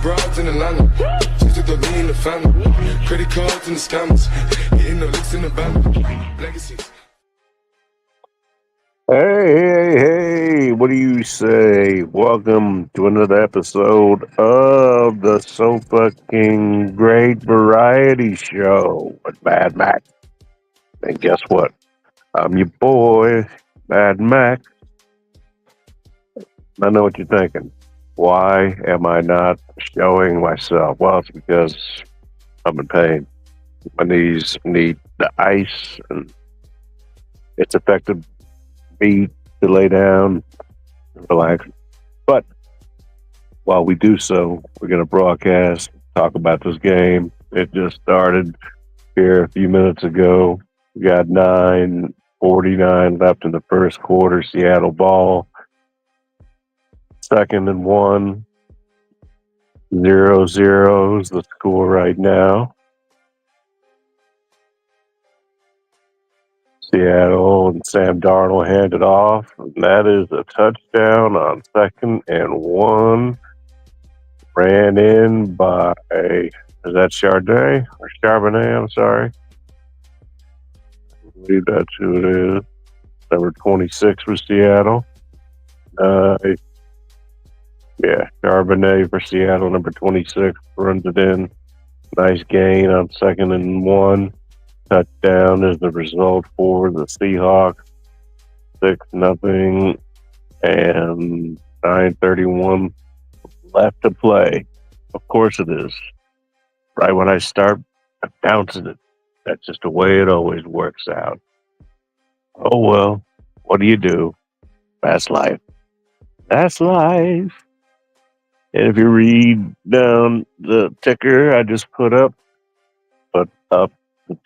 Broads in Atlanta, just to throw me in the family. Credit cards and the scammers, getting no licks in the band. Legacies. Hey, what do you say? Welcome to another episode of the So Fucking Great Variety Show with Mad Mac. And guess what? I'm your boy, Mad Mac. I know what you're thinking. Why am I not showing myself? Well, it's because I'm in pain. My knees need the ice, and it's affected me to lay down and relax. But while we do so, we're going to broadcast, talk about this game. It just started here a few minutes ago. We got 9:49 left in the first quarter. Seattle ball. 2nd and 1. 0-0 is the score right now. Seattle and Sam Darnold handed off. And that is a touchdown on 2nd and 1. Ran in by, is that Chardonnay or Charbonnet? I'm sorry. I believe that's who it is. Number 26 for Seattle. Yeah, Charbonnet for Seattle, number 26, runs it in. Nice gain on 2nd and 1. Touchdown is the result for the Seahawks. 6-0, and 9:31 left to play. Of course it is. Right when I start announcing it, that's just the way it always works out. Oh well, what do you do? That's life. That's life. And if you read down the ticker I just put up the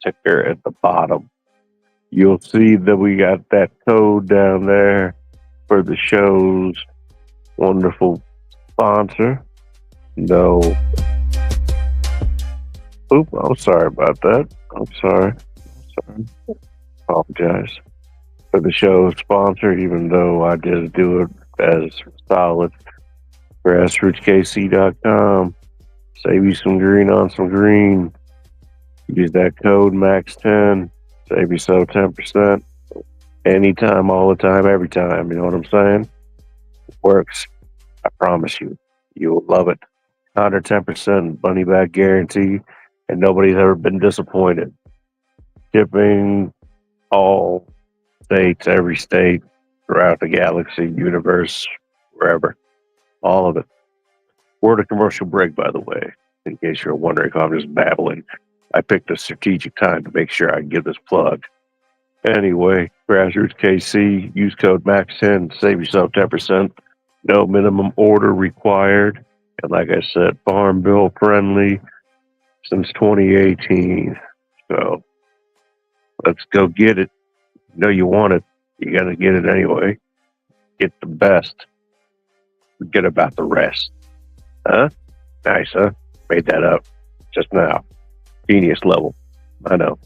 ticker at the bottom, you'll see that we got that code down there for the show's wonderful sponsor. No. Oop, I'm sorry about that. I'm sorry. Apologize. For the show's sponsor, even though I just do it as solid. GrassrootsKC.com. Save you some green on some green. Use that code MAX10. Save yourself 10%. Anytime, all the time, every time. You know what I'm saying? It works. I promise you. You'll love it. 110% money back guarantee. And nobody's ever been disappointed. Shipping all states, every state, throughout the galaxy, universe, wherever. All of it. Word a commercial break, by the way, in case you're wondering if I'm just babbling. I picked a strategic time to make sure I can give this plug. Anyway, Grassroots KC, use code MAX10, save yourself 10%. No minimum order required. And like I said, Farm Bill friendly since 2018. So let's go get it. You know you want it. You got to get it anyway. Get the best. Forget about the rest. Huh? Nice, huh? Made that up just now. Genius level. I know.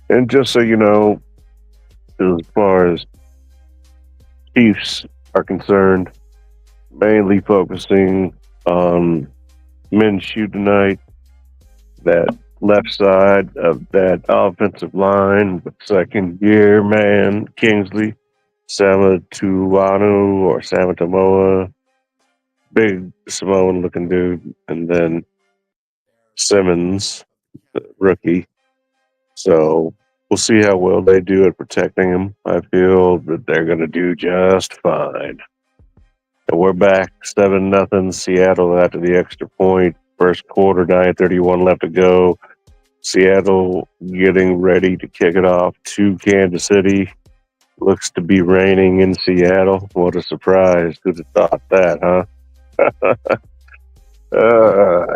And just so you know, as far as Chiefs are concerned, mainly focusing on Minshew tonight. That left side of that offensive line with second year man Kingsley Samatuanu or Samatamoa, big Samoan looking dude, and then Simmons, the rookie. So we'll see how well they do at protecting him. I feel that they're going to do just fine. And we're back 7-0 Seattle after the extra point. First quarter, 9:31 left to go. Seattle getting ready to kick it off to Kansas City. Looks to be raining in Seattle. What a surprise. Who'd have thought that, huh? No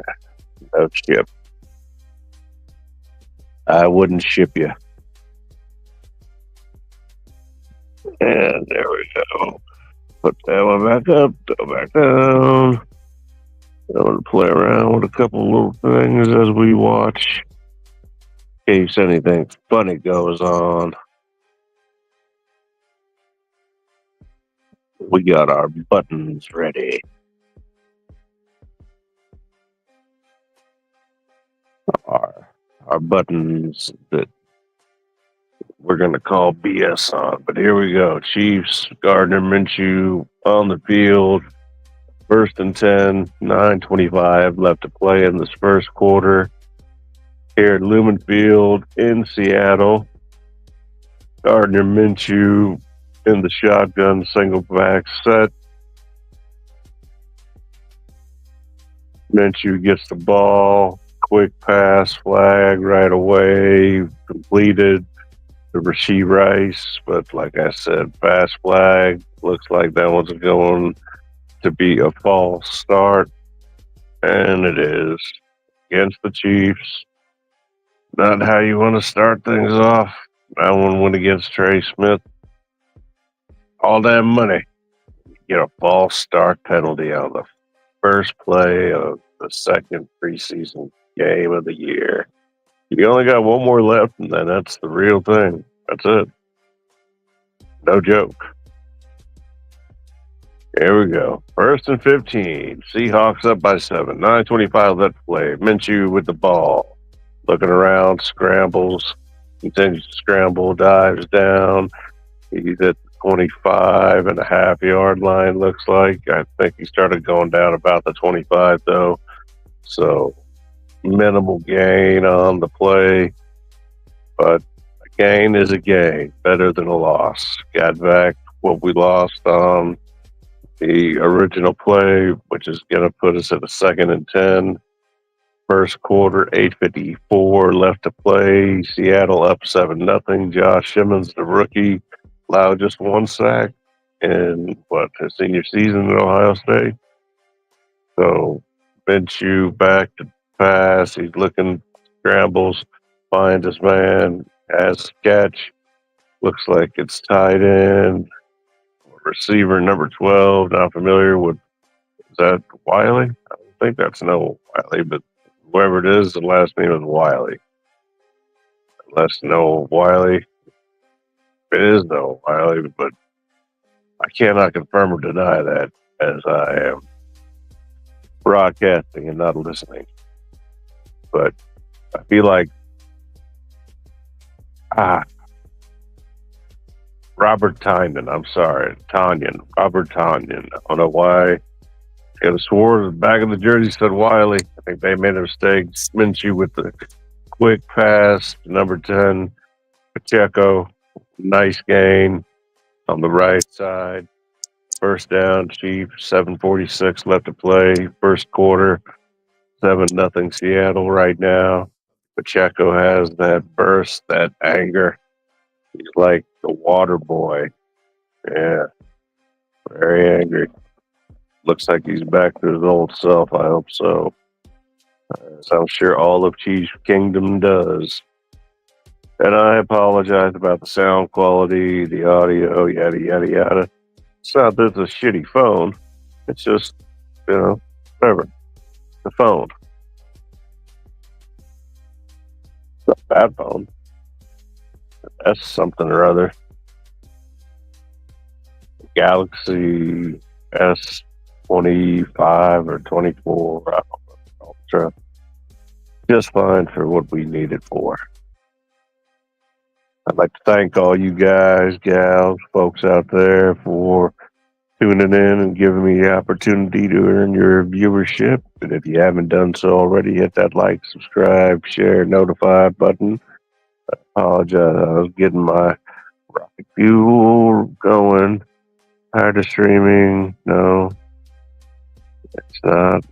ship. I wouldn't ship you. And there we go. Put that one back up, go back down. I'm going to play around with a couple little things as we watch. In case anything funny goes on. We got our buttons ready. Our buttons that we're going to call BS on. But here we go. Chiefs, Gardner Minshew on the field. 1st and 10, 9:25 left to play in this first quarter. Here at Lumen Field in Seattle. Gardner Minshew in the shotgun single back set. Minshew gets the ball. Quick pass, flag right away. Completed to Rasheed Rice. But like I said, fast flag. Looks like that one's going to be a false start. And it is against the Chiefs. Not how you want to start things off. That one went against Trey Smith. All that money. You get a false start penalty on the first play of the second preseason game of the year. You only got one more left, and then that's the real thing. That's it. No joke. Here we go. 1st and 15. Seahawks up by 7. 9:25 left to play. Minshew with the ball. Looking around, scrambles. Continues to scramble, dives down. He's at the 25.5-yard line, looks like. I think he started going down about the 25, though. So, minimal gain on the play. But a gain is a gain. Better than a loss. Got back what we lost on the original play, which is going to put us at a 2nd and 10. First quarter, 8:54 left to play. Seattle up 7-0. Josh Simmons, the rookie, allowed just one sack in his senior season at Ohio State. So Minshew back to pass. He's looking, scrambles, finds his man, has a catch. Looks like it's tight end. Receiver number 12, not familiar with, is that Wiley? I don't think that's no Wiley, but whoever it is, the last name is Wiley. Unless no Wiley. It is no Wiley, but I cannot confirm or deny that as I am broadcasting and not listening. But I feel like Robert Tynan. I'm sorry. Robert Tanyan. I don't know why. I could have swore the back of the jersey said Wiley. I think they made a mistake. Minshew with the quick pass. Number 10, Pacheco. Nice gain on the right side. First down, Chiefs. 7:46 left to play. First quarter. 7-0 Seattle right now. Pacheco has that burst, that anger. He's like the water boy. Yeah. Very angry. Looks like he's back to his old self. I hope so. As I'm sure all of Chiefs Kingdom does. And I apologize about the sound quality, the audio, yada, yada, yada. It's not that it's a shitty phone. It's just, whatever. The phone. It's not a bad phone. That's something or other. Galaxy S25 or 24. I don't So just fine for what we need it for. I'd like to thank all you guys, gals, folks out there for tuning in and giving me the opportunity to earn your viewership. And if you haven't done so already, hit that like, subscribe, share, notify button. I apologize. I was getting my rocket fuel going. Tired of streaming. No, it's not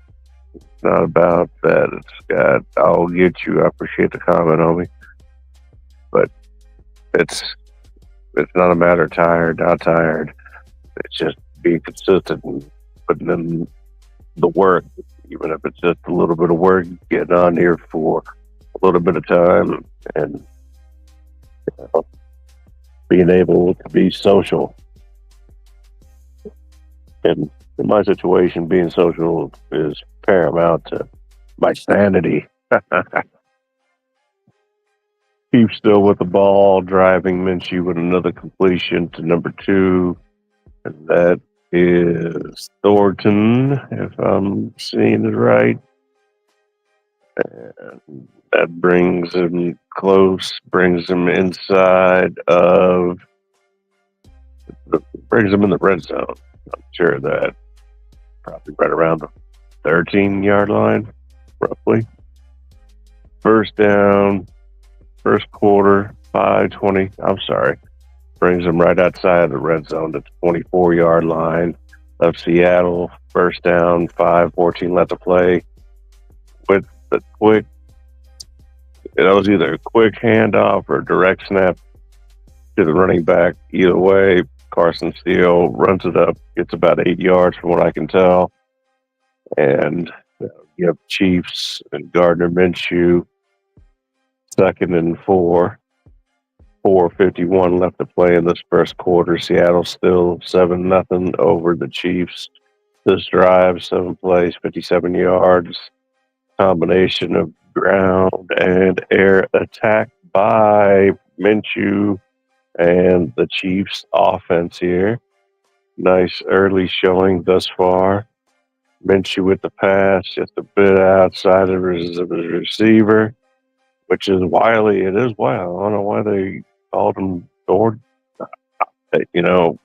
about that. It's got, I'll get you. I appreciate the comment, homie. But it's not a matter of tired, not tired. It's just being consistent and putting in the work, even if it's just a little bit of work, getting on here for a little bit of time and being able to be social. And in my situation, being social is paramount to my sanity. Keep still with the ball, driving Minshew with another completion to number 2. And that is Thornton, if I'm seeing it right. And that brings him close, brings him inside of, brings him in the red zone. I'm sure of that. Probably right around the 13-yard line, roughly. First down, first quarter, 5:20. I'm sorry. Brings them right outside of the red zone to the 24-yard line of Seattle. First down, 5:14 left to play. With the quick, it was either a quick handoff or a direct snap to the running back. Either way, Carson Steele runs it up, gets about 8 yards from what I can tell. And you have Chiefs and Gardner Minshew, 2nd and 4. 4:51 left to play in this first quarter. Seattle still 7-0 over the Chiefs. This drive, 7 plays, 57 yards. Combination of ground and air attack by Minshew and the Chiefs offense here. Nice early showing thus far. Minshew with the pass, just a bit outside of his receiver, which is Wiley. It is wild. I don't know why they called him Thornton. You know,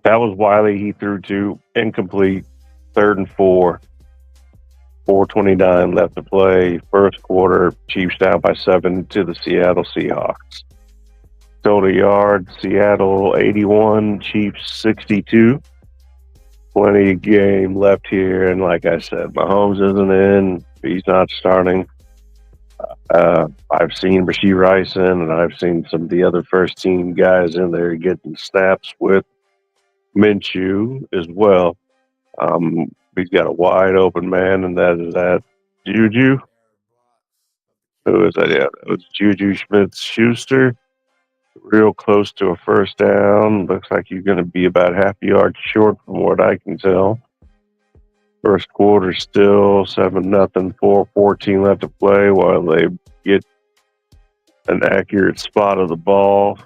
that was Wiley. He threw to incomplete. 3rd and 4. 4:29 left to play. First quarter, Chiefs down by 7 to the Seattle Seahawks. Total yards, Seattle 81, Chiefs 62. Plenty of game left here. And like I said, Mahomes isn't in. He's not starting. I've seen Rashee Rice in, and I've seen some of the other first-team guys in there getting snaps with Minshew as well. He's got a wide-open man, and that is that Juju. Who is that? Yeah, that was Juju Smith-Schuster. Real close to a first down. Looks like you're going to be about half a yard short from what I can tell. First quarter still 7-0, 4:14 left to play while they get an accurate spot of the ball.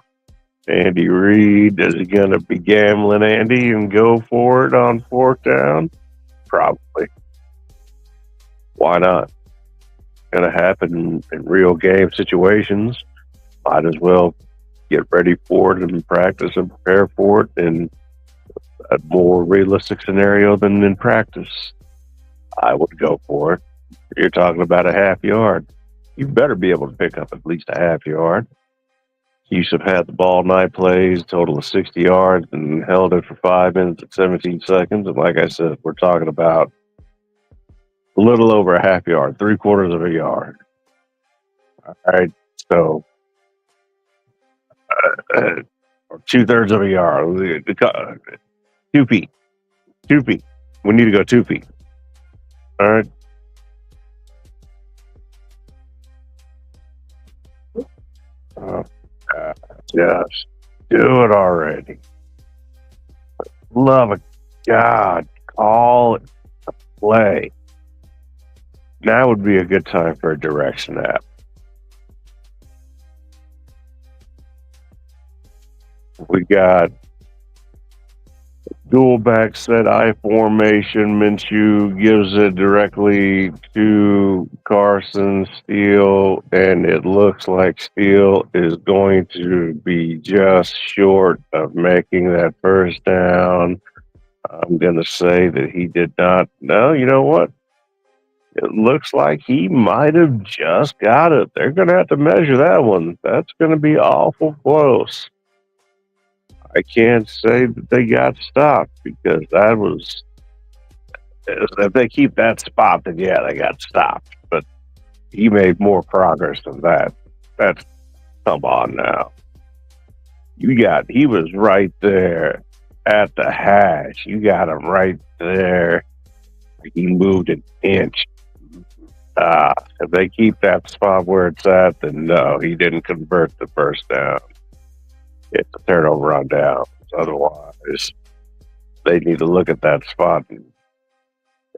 Andy Reid, is he going to be gambling, Andy, and go for it on 4th down? Probably. Why not? Going to happen in real game situations. Might as well get ready for it and practice and prepare for it in a more realistic scenario than in practice. I would go for it. You're talking about a half yard. You better be able to pick up at least a half yard. Chiefs have had the ball 9 plays, total of 60 yards, and held it for 5 minutes and 17 seconds. And like I said, we're talking about a little over a half yard, 3/4 of a yard. All right, so or 2/3 of a yard. 2 feet. 2 feet. We need to go 2 feet. All right. Just do it already. Love of God, call it a play. Now would be a good time for a direction app. We got Dual back set I formation. Minshew gives it directly to Carson Steele, and it looks like Steele is going to be just short of making that first down. I'm going to say that he did not. No, you know what? It looks like he might have just got it. They're going to have to measure that one. That's going to be awful close. I can't say that they got stopped because that was. If they keep that spot, then yeah, they got stopped. But he made more progress than that. That's come on now. He was right there at the hash. You got him right there. He moved an inch. If they keep that spot where it's at, then no, he didn't convert the first down. It's a turnover on downs. Otherwise, they need to look at that spot. And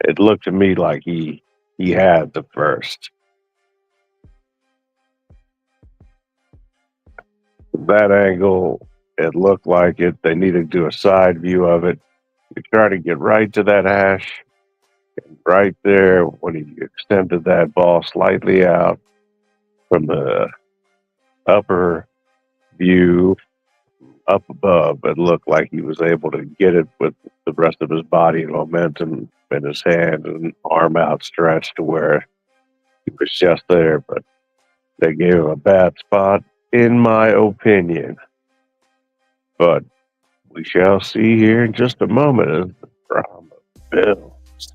it looked to me like he had the first. That angle, it looked like it. They needed to do a side view of it. You try to get right to that hash. And right there, when he extended that ball slightly out from the upper view, up above, it looked like he was able to get it with the rest of his body and momentum in his hand and arm outstretched to where he was just there. But they gave him a bad spot, in my opinion. But we shall see here in just a moment as the drama builds.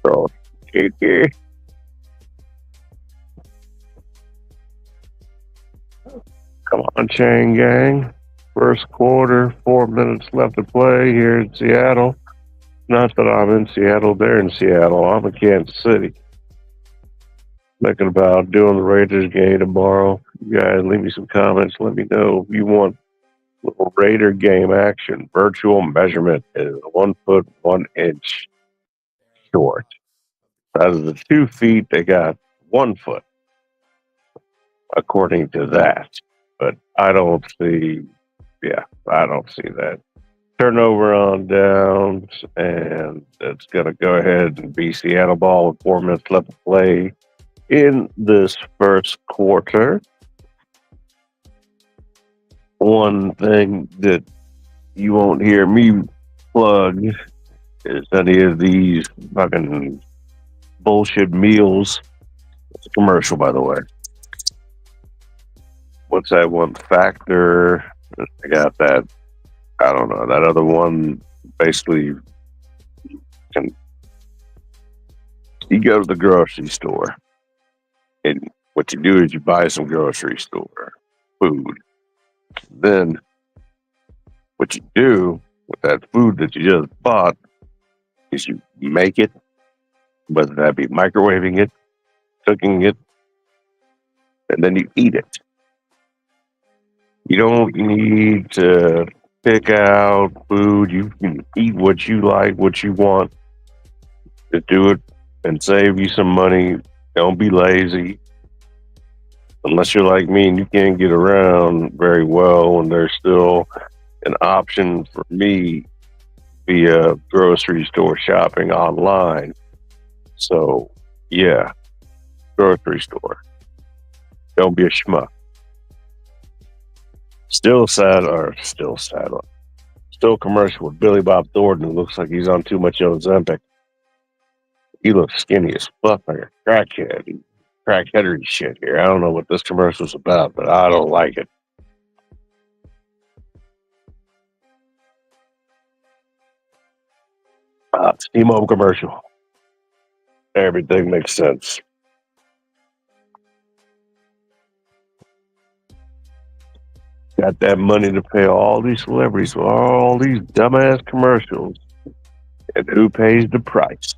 So, Kiki. Come on, Chain Gang. First quarter, 4 minutes left to play here in Seattle. Not that I'm in Seattle, they're in Seattle. I'm in Kansas City. Thinking about doing the Raiders game tomorrow. You guys leave me some comments. Let me know if you want a little Raider game action. Virtual measurement is 1 foot 1 inch short. Out of the 2 feet, they got 1 foot, according to that. But I don't see that. Turnover on downs, and it's going to go ahead and be Seattle ball with 4 minutes left to play in this first quarter. One thing that you won't hear me plug is any of these fucking bullshit meals. It's a commercial, by the way. What's that one? Factor. I got that. I don't know. That other one basically you go to the grocery store, and what you do is you buy some grocery store food. Then what you do with that food that you just bought is you make it, whether that be microwaving it, cooking it, and then you eat it. You don't need to pick out food. You can eat what you like, what you want. To do it and save you some money. Don't be lazy. Unless you're like me and you can't get around very well, and there's still an option for me via grocery store shopping online. So, yeah, grocery store. Don't be a schmuck. Still commercial with Billy Bob Thornton, who looks like he's on too much Ozempic. He looks skinny as fuck, like a crackhead. Crackheadery shit here. I don't know what this commercial's about, but I don't like it. Steam Home commercial. Everything makes sense. Got that money to pay all these celebrities for all these dumbass commercials. And who pays the price?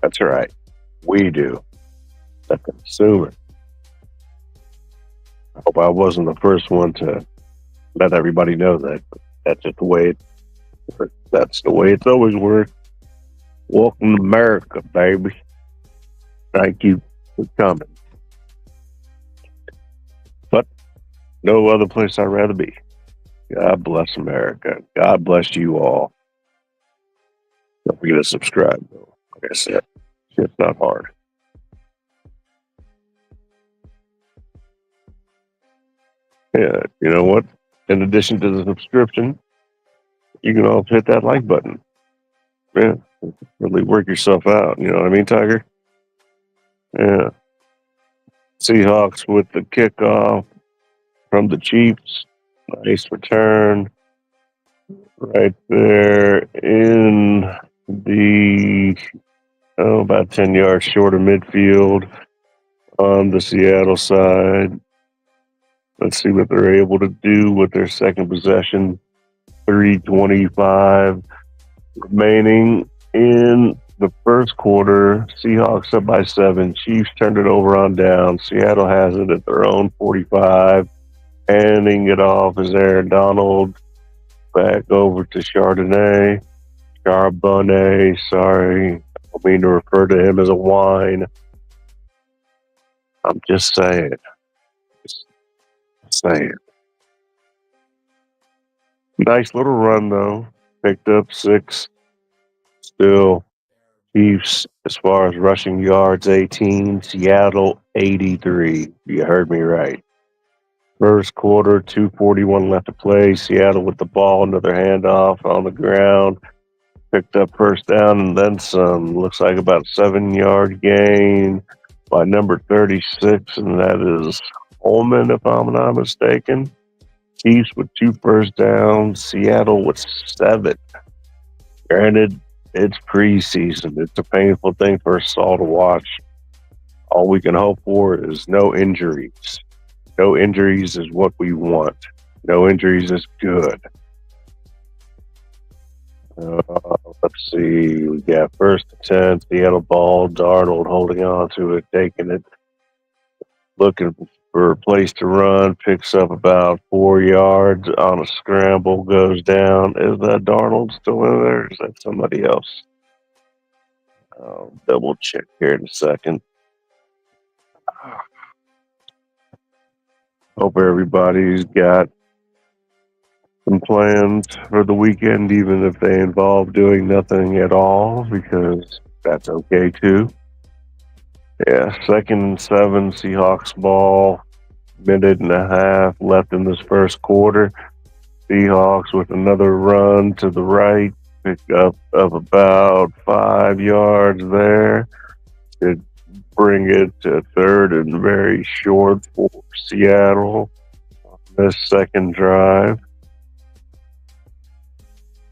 That's right. We do. The consumer. I hope I wasn't the first one to let everybody know that. But that's just the way it's always worked. Welcome to America, baby. Thank you for coming. But No other place I'd rather be. God bless America. God bless you all. Don't forget to subscribe, though. Like I said, it's not hard. Yeah, you know what? In addition to the subscription, you can also hit that like button. Yeah, really work yourself out. You know what I mean, Tiger? Yeah. Seahawks with the kickoff from the Chiefs. Nice return right there in the, about 10 yards short of midfield on the Seattle side. Let's see what they're able to do with their second possession. 3:25 remaining in the first quarter. Seahawks up by 7. Chiefs turned it over on down. Seattle has it at their own 45. Handing it off is Aaron Donald. Back over to Charbonnet. Sorry. I don't mean to refer to him as a wine. I'm just saying. Nice little run, though. Picked up 6. Still, Chiefs, as far as rushing yards, 18. Seattle, 83. You heard me right. First quarter, 2:41 left to play. Seattle with the ball, another handoff on the ground. Picked up first down and then some. Looks like about a 7-yard gain by number 36, and that is Holman, if I'm not mistaken. Chiefs with 2 first downs. Seattle with 7. Granted, it's preseason. It's a painful thing for us all to watch. All we can hope for is no injuries. No injuries is what we want. No injuries is good. Let's see. We got first and 10. Seattle ball. Darnold holding on to it, taking it, looking for a place to run. Picks up about 4 yards on a scramble. Goes down. Is that Darnold still in there? Or is that somebody else? I'll double check here in a second. Hope everybody's got some plans for the weekend, even if they involve doing nothing at all, because that's okay too. Yeah, 2nd and 7, Seahawks ball. Minute and a half left in this first quarter. Seahawks with another run to the right. Pick up of about 5 yards there. Could bring it to 3rd and very short for Seattle on this second drive.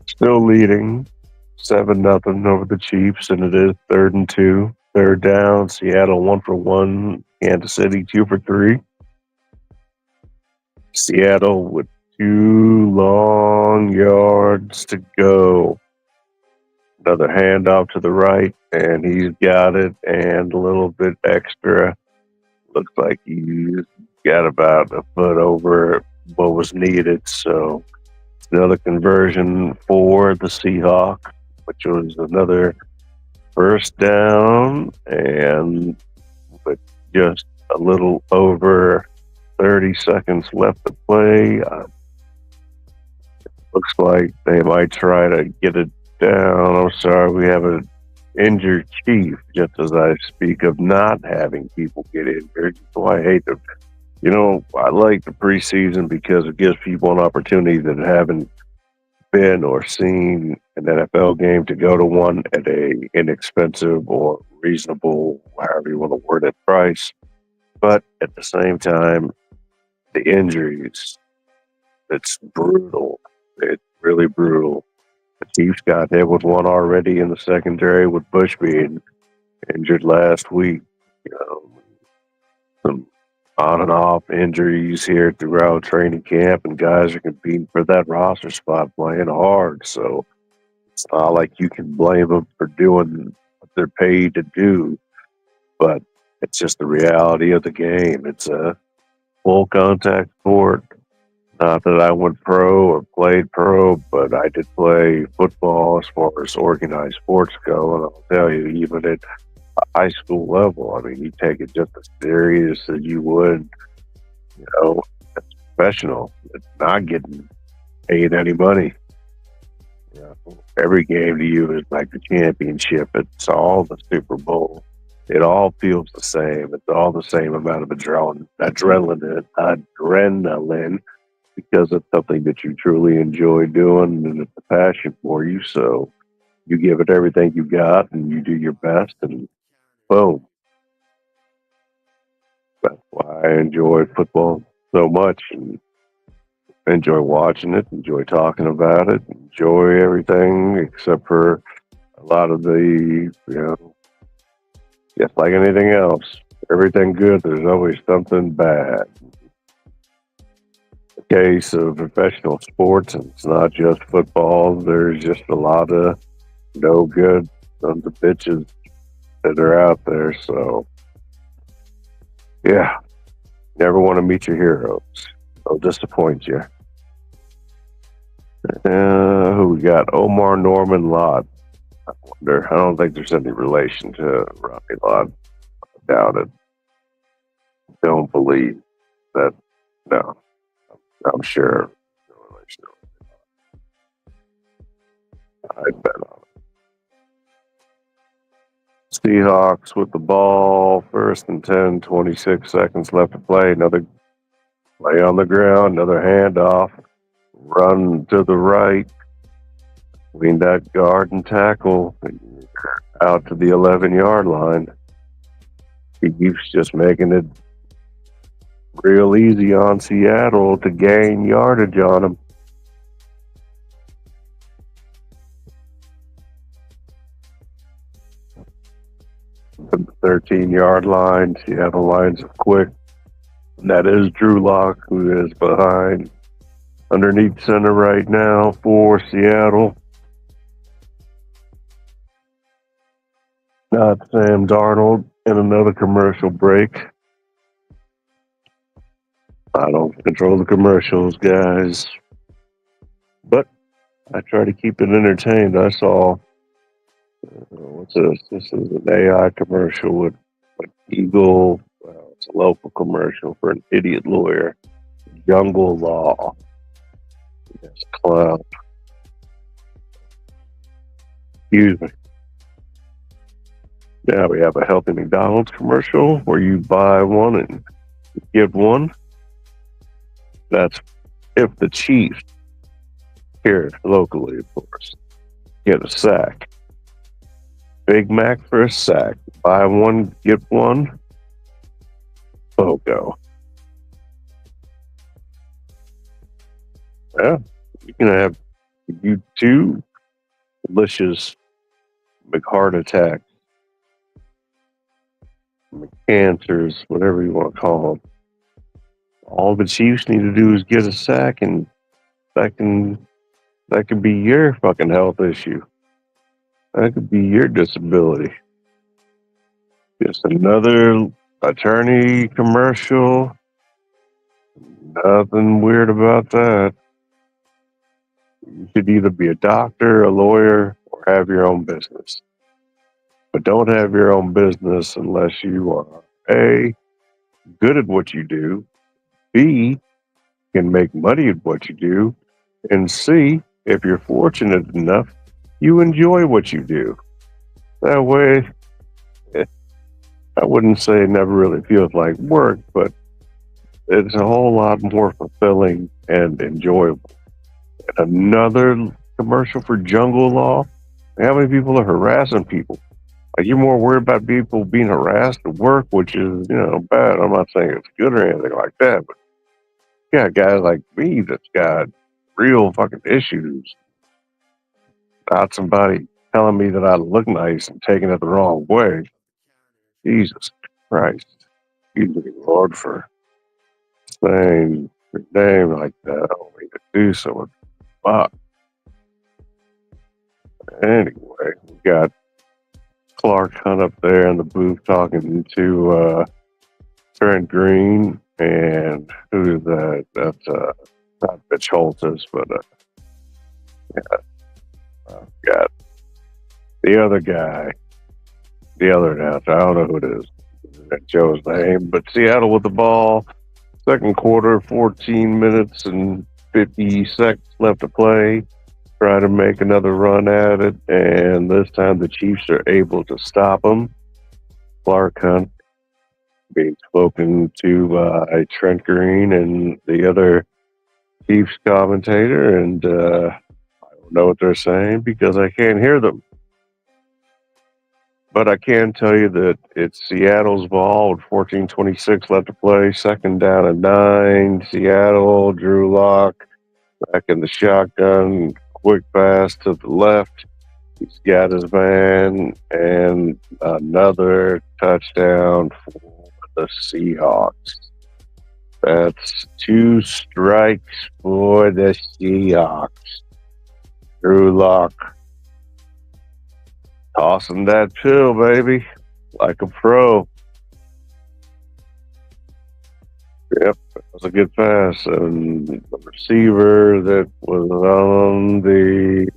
Still leading 7-0 over the Chiefs, and it is 3rd and 2. 3rd down, Seattle 1 for 1, Kansas City 2 for 3. Seattle with 2 long yards to go. Another handoff to the right, and he's got it, and a little bit extra. Looks like he's got about a foot over what was needed, so another conversion for the Seahawks, which was another first down, and with just a little over 30 seconds left to play. Looks like they might try to get it down. I'm sorry, we have an injured Chief, just as I speak of not having people get injured. So I hate to, I like the preseason because it gives people an opportunity that haven't been or seen an NFL game to go to one at a inexpensive or reasonable, however you want to word it, price. But at the same time, the injuries, it's brutal. It's really brutal. The Chiefs got hit with one already in the secondary with Bush being injured last week. Some on and off injuries here throughout training camp, and guys are competing for that roster spot playing hard. So it's not like you can blame them for doing what they're paid to do, but it's just the reality of the game. It's a full contact sport. Not that I went pro or played pro, but I did play football as far as organized sports go. And I'll tell you, even at a high school level, I mean, you take it just as serious as you would, professional. It's not getting paid any money. Every game to you is like the championship. It's all the Super Bowl. It all feels the same. It's all the same amount of adrenaline, because it's something that you truly enjoy doing and it's a passion for you. So you give it everything you got and you do your best, and boom. That's why I enjoy football so much and enjoy watching it, enjoy talking about it, enjoy everything except for a lot of the, just like anything else, everything good, there's always something bad. In the case of professional sports, and it's not just football, there's just a lot of no good sons of bitches that are out there. So, yeah, never want to meet your heroes. They'll disappoint you. Who we got? Omar Norman Lott. I wonder. I don't think there's any relation to Ronnie Lott. I doubt it. Don't believe that. No, I'm sure. No relation to Ronnie Lott. I'd bet on it. Seahawks with the ball. 1st and 10, 26 seconds left to play. Another play on the ground. Another handoff. Run to the right. Between that guard and tackle. Out to the 11-yard line. Chiefs just making it real easy on Seattle to gain yardage on them. From the 13-yard line, Seattle lines up quick. And that is Drew Lock, who is behind underneath center right now for Seattle. Not Sam Darnold in another commercial break. I don't control the commercials, guys. But I try to keep it entertained. I saw, what's this? This is an AI commercial with Eagle. Well, it's a local commercial for an idiot lawyer. Jungle Law. Yes, clown. Excuse me. Now we have a healthy McDonald's commercial where you buy one and give one. That's if the Chiefs, here locally, of course, get a sack. Big Mac for a sack. Buy one, get one. BOGO. Yeah, you can have you two delicious McHeart attacks. Cancers, whatever you want to call them. All the Chiefs need to do is get a sack, and that could be your fucking health issue. That could be your disability. Just another attorney commercial. Nothing weird about that. You should either be a doctor, a lawyer, or have your own business. But don't have your own business unless you are A, good at what you do, B, can make money at what you do, and C, if you're fortunate enough, you enjoy what you do. That way, I wouldn't say it never really feels like work, but it's a whole lot more fulfilling and enjoyable. And another commercial for Jungle Law. How many people are harassing people? Like, you're more worried about people being harassed at work, which is, bad. I'm not saying it's good or anything like that, but you got guys like me that's got real fucking issues. Not somebody telling me that I look nice and taking it the wrong way. Jesus Christ. Excuse me, Lord, for saying your name like that. I don't mean to do so. Fuck. Anyway, we got Clark Hunt up there in the booth talking to Trent Green, and who is that? That's not Mitch Holtis, but got the other guy, the other announcer. I don't know who it is. That Joe's name, but Seattle with the ball. Second quarter, 14 minutes and 50 seconds left to play. Try to make another run at it, and this time the Chiefs are able to stop them. Clark Hunt being spoken to by Trent Green and the other Chiefs commentator, and I don't know what they're saying because I can't hear them. But I can tell you that it's Seattle's ball with 14:26 left to play. Second down and 9. Seattle, Drew Lock back in the shotgun. Quick pass to the left. He's got his man, and another touchdown for the Seahawks. That's 2 strikes for the Seahawks. Drew Lock tossing that pill, baby, like a pro. Yep, that was a good pass. And the receiver that was on the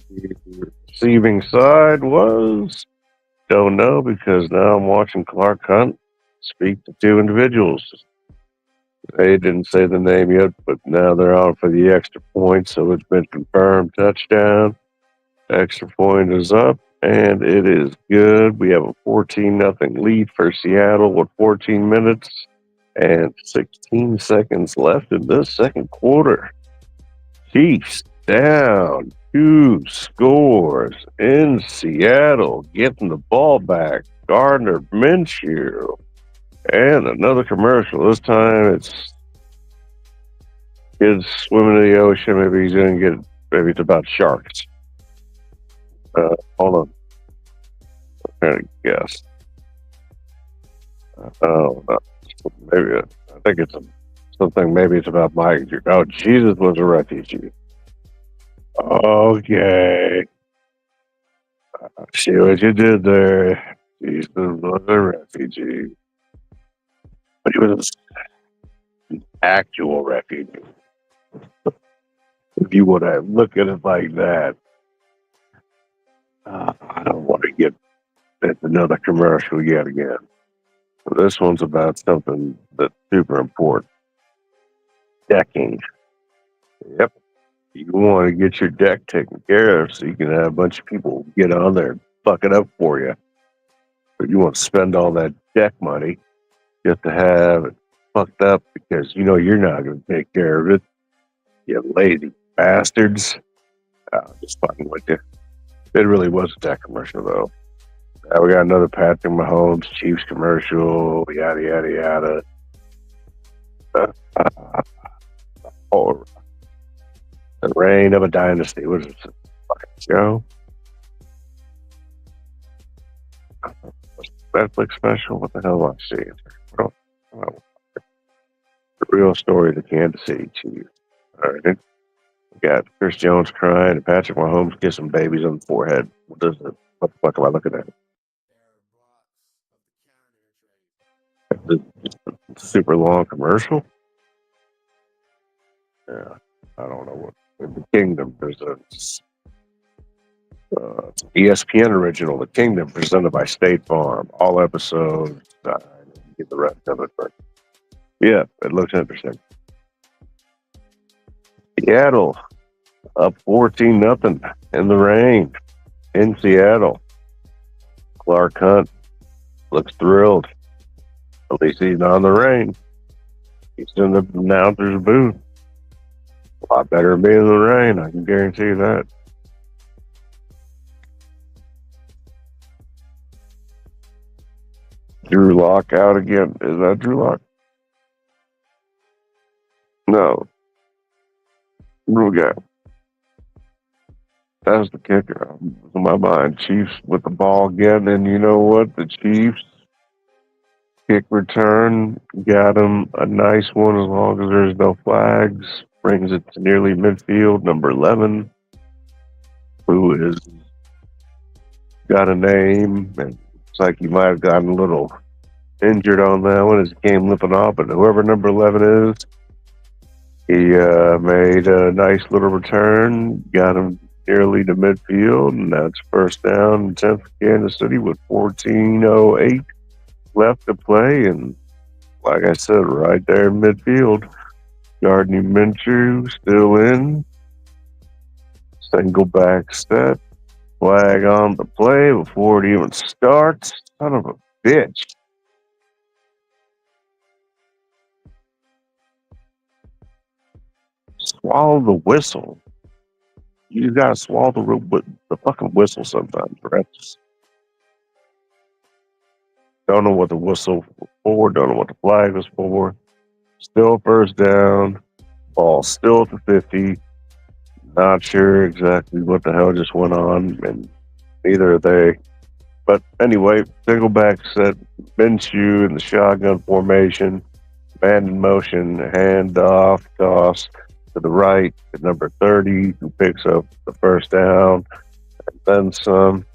receiving side was, don't know, because now I'm watching Clark Hunt speak to 2 individuals. They didn't say the name yet, but now they're on for the extra point, so it's been confirmed touchdown. Extra point is up, and it is good. We have a 14-0 lead for Seattle with 14 minutes and 16 seconds left in this second quarter. Chiefs down 2 scores in Seattle, getting the ball back. Gardner Minshew. And another commercial. This time it's kids swimming in the ocean. Maybe he's going to get, maybe it's about sharks. Hold on. I'm trying to guess. Oh, no. Maybe I think it's something. Maybe it's about Mike. Oh, Jesus was a refugee. Okay. See what you did there. Jesus was a refugee. But he was an actual refugee. If you want to look at it like that. I don't want to get another commercial yet again. This one's about something that's super important. Decking. Yep. You want to get your deck taken care of so you can have a bunch of people get on there and fuck it up for you. But you want to spend all that deck money just to have it fucked up because you know you're not going to take care of it. You lazy bastards. Just fucking with you. It really was a deck commercial, though. We got another Patrick Mahomes Chiefs commercial, yada, yada, yada. The reign of a dynasty. What is this? Fucking show? Netflix special? What the hell am I seeing? The real story of the Kansas City Chiefs. All right. We got Chris Jones crying and Patrick Mahomes kissing babies on the forehead. What the fuck am I looking at? Super long commercial? Yeah, I don't know what. The Kingdom presents. It's an ESPN original, The Kingdom, presented by State Farm. All episodes. I didn't get the rest of it, but yeah, it looks interesting. Seattle up 14-0 in the rain in Seattle. Clark Hunt looks thrilled. At least he's not in the rain. He's in the announcer's booth. A lot better than being in the rain, I can guarantee you that. Drew Lock out again. Is that Drew Lock? No. Drew guy. That's the kicker. In my mind, Chiefs with the ball again, and you know what? The Chiefs kick return got him a nice one as long as there's no flags. Brings it to nearly midfield, number 11, who is got a name, and it's like he might have gotten a little injured on that one as he came limping off, but whoever number 11 is, he made a nice little return, got him nearly to midfield, and that's first down, 10th for Kansas City with 14:08 left to play, and like I said, right there in midfield. Gardner Minshew still in. Single back set. Flag on the play before it even starts. Son of a bitch. Swallow the whistle. You gotta swallow the fucking whistle sometimes, right? Don't know what the whistle was for. Don't know what the flag was for. Still first down. Ball still at the 50. Not sure exactly what the hell just went on, and neither are they. But anyway, single back set, Minshew in the shotgun formation, man in motion, handoff, toss to the right to number 30, who picks up the first down, and then some,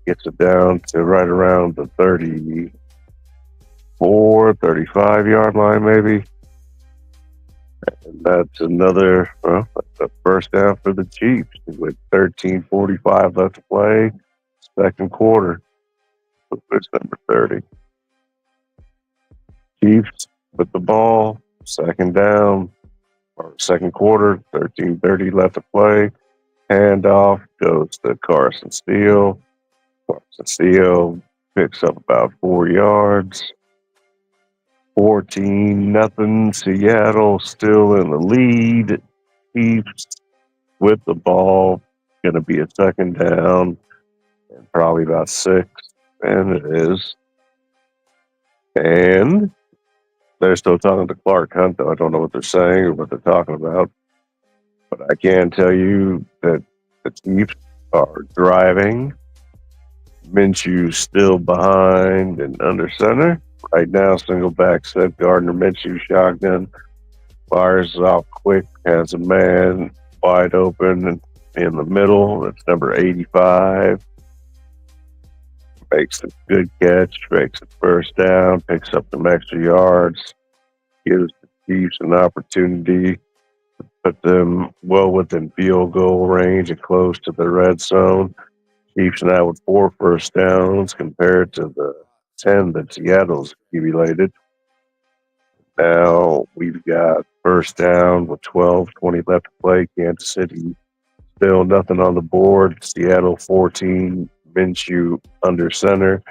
gets it down to right around the 34, 35-yard line maybe. And that's another, that's a first down for the Chiefs with 13:45 left to play, second quarter. It's number 30. Chiefs with the ball, second down, or second quarter, 13:30 left to play. Handoff goes to Carson Steele. Carson Steele picks up about 4 yards. 14-0. Seattle still in the lead. Chiefs with the ball. Going to be a second down and probably about 6. And it is. And they're still talking to Clark Hunt, though. I don't know what they're saying or what they're talking about. But I can tell you that the Chiefs are driving. Minshew still behind and under center. Right now, single back set, Gardner Minshew shotgun. Fires off quick, has a man wide open in the middle. That's number 85. Makes a good catch, makes it first down, picks up some extra yards, gives the Chiefs an opportunity to put them well within field goal range and close to the red zone. Chiefs now with 4 first downs compared to the 10 that Seattle's accumulated. Now we've got first down with 12:20 left to play. Kansas City still nothing on the board. Seattle 14. Minshew under center.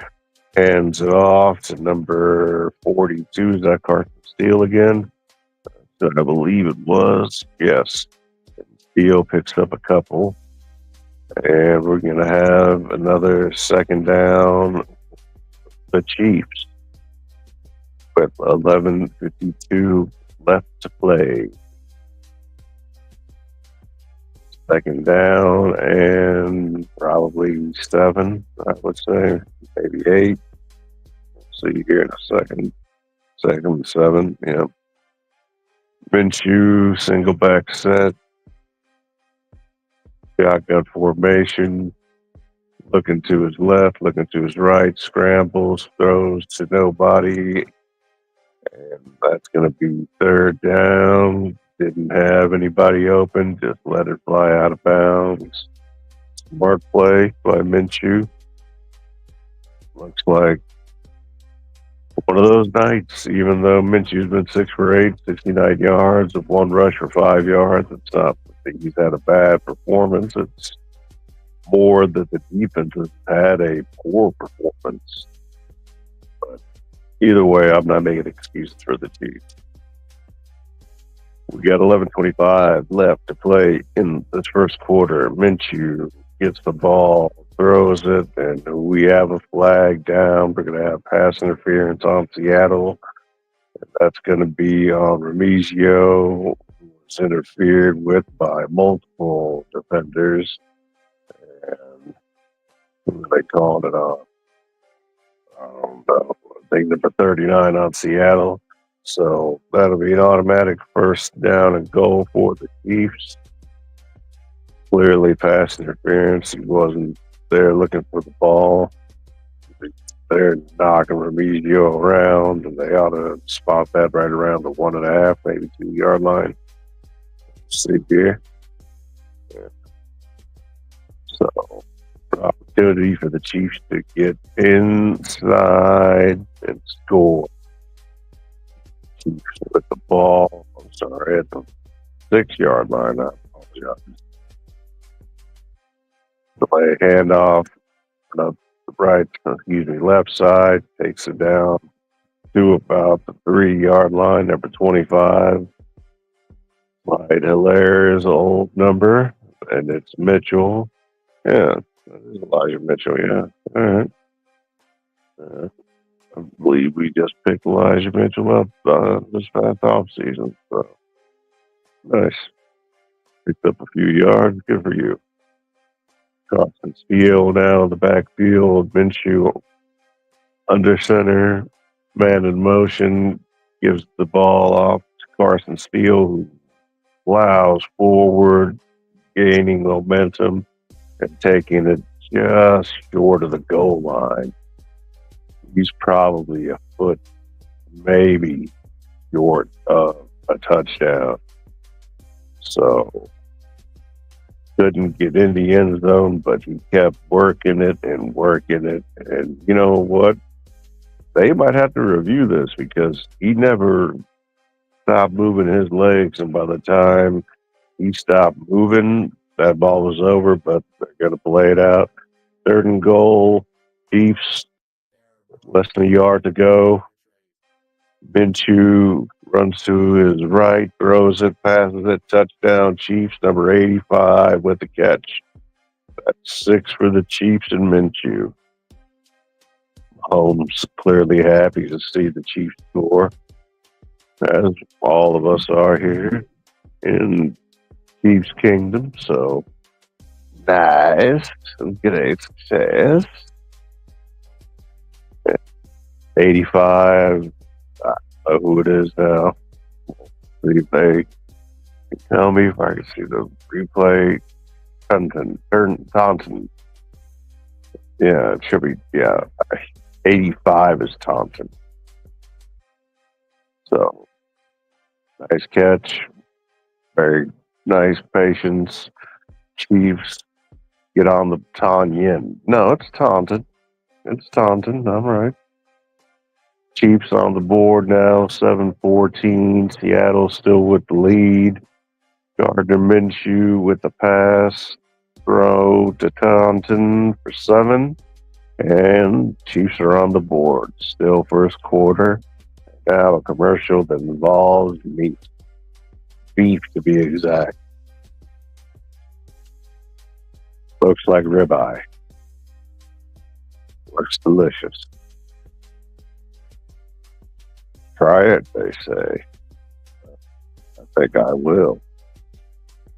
Hands it off to number 42. Is that Carson Steele again? I believe it was. Yes. Steele picks up a couple. And we're going to have another second down. The Chiefs with 11:52 left to play. Second down and probably 7, I would say, maybe 8. We'll see here in a second. Second and 7, yeah. Minshew, single back set. Shotgun formation. Looking to his left, looking to his right, scrambles, throws to nobody. And that's going to be third down. Didn't have anybody open, just let it fly out of bounds. Smart play by Minshew. Looks like one of those nights, even though Minshew's been 6 for 8, 69 yards, with 1 rush for 5 yards. It's not that he's had a bad performance. It's more that the defense has had a poor performance. But either way, I'm not making excuses for the Chiefs. We got 11:25 left to play in this first quarter. Minshew gets the ball, throws it, and we have a flag down. We're going to have pass interference on Seattle. And that's going to be on Remigio, who was interfered with by multiple defenders. And who are they calling it on? I don't know. I think number 39 on Seattle. So that'll be an automatic first down and goal for the Chiefs. Clearly pass interference. He wasn't there looking for the ball. They're knocking Remigio around, and they ought to spot that right around the 1.5, maybe 2-yard line. See here. Yeah. So, opportunity for the Chiefs to get inside and score. Chiefs with the ball, Sorry, at the 6-yard line. I apologize. Play handoff. Left side, takes it down to about the 3-yard line, number 25. Right, hilarious old number, and it's Mitchell. Yeah, that is Elijah Mitchell, yeah. All right. I believe we just picked Elijah Mitchell up this past offseason. So, nice. Picked up a few yards. Good for you. Carson Steele now in the backfield. Minshew under center. Man in motion. Gives the ball off to Carson Steele, who plows forward, gaining momentum and taking it just short of the goal line. He's probably a foot, maybe short of a touchdown. So, couldn't get in the end zone, but he kept working it. And you know what? They might have to review this because he never stopped moving his legs. And by the time he stopped moving, that ball was over, but they're going to play it out. 3rd and goal, Chiefs, less than a yard to go. Minshew runs to his right, throws it, passes it, touchdown. Chiefs, number 85 with the catch. That's 6 for the Chiefs and Minshew. Mahomes clearly happy to see the Chiefs score, as all of us are here in Chiefs Kingdom. So, nice. Great success. 85. I don't know who it is now. See if they can tell me if I can see the replay. Thornton. Yeah, it should be. Yeah, 85 is Thompson. So, nice catch. Very nice patience. Chiefs get on the Tanyan. No, it's Taunton. I'm right. Chiefs on the board now, 7-14. Seattle still with the lead. Gardner Minshew with the pass. Throw to Taunton for 7. And Chiefs are on the board. Still first quarter. Now a commercial that involves meat. Beef, to be exact. Looks like ribeye. Looks delicious. Try it, they say. I think I will.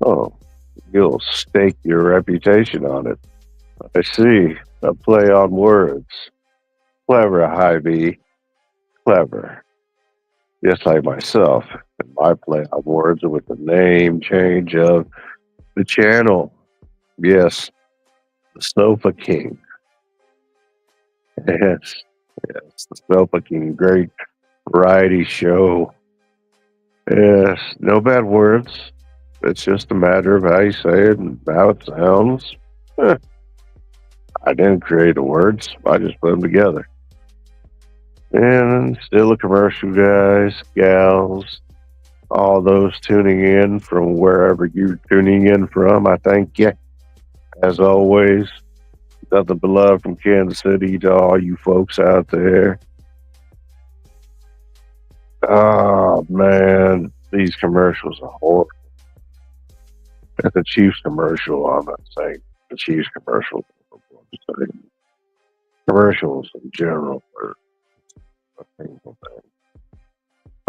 Oh, you'll stake your reputation on it. I see. A play on words. Clever, Ivey. Clever. Just like myself. And my play on words with the name change of the channel. Yes. The Sofa King. Yes. The Sofa King. Great variety show. Yes. No bad words. It's just a matter of how you say it and how it sounds. I didn't create the words. I just put them together. And still a commercial, guys, gals, all those tuning in from wherever you're tuning in from. I thank you. As always, nothing but love from Kansas City to all you folks out there. Oh, man, these commercials are horrible. It's a Chiefs commercial, I'm not saying the Chiefs commercial. Commercials in general are a painful thing.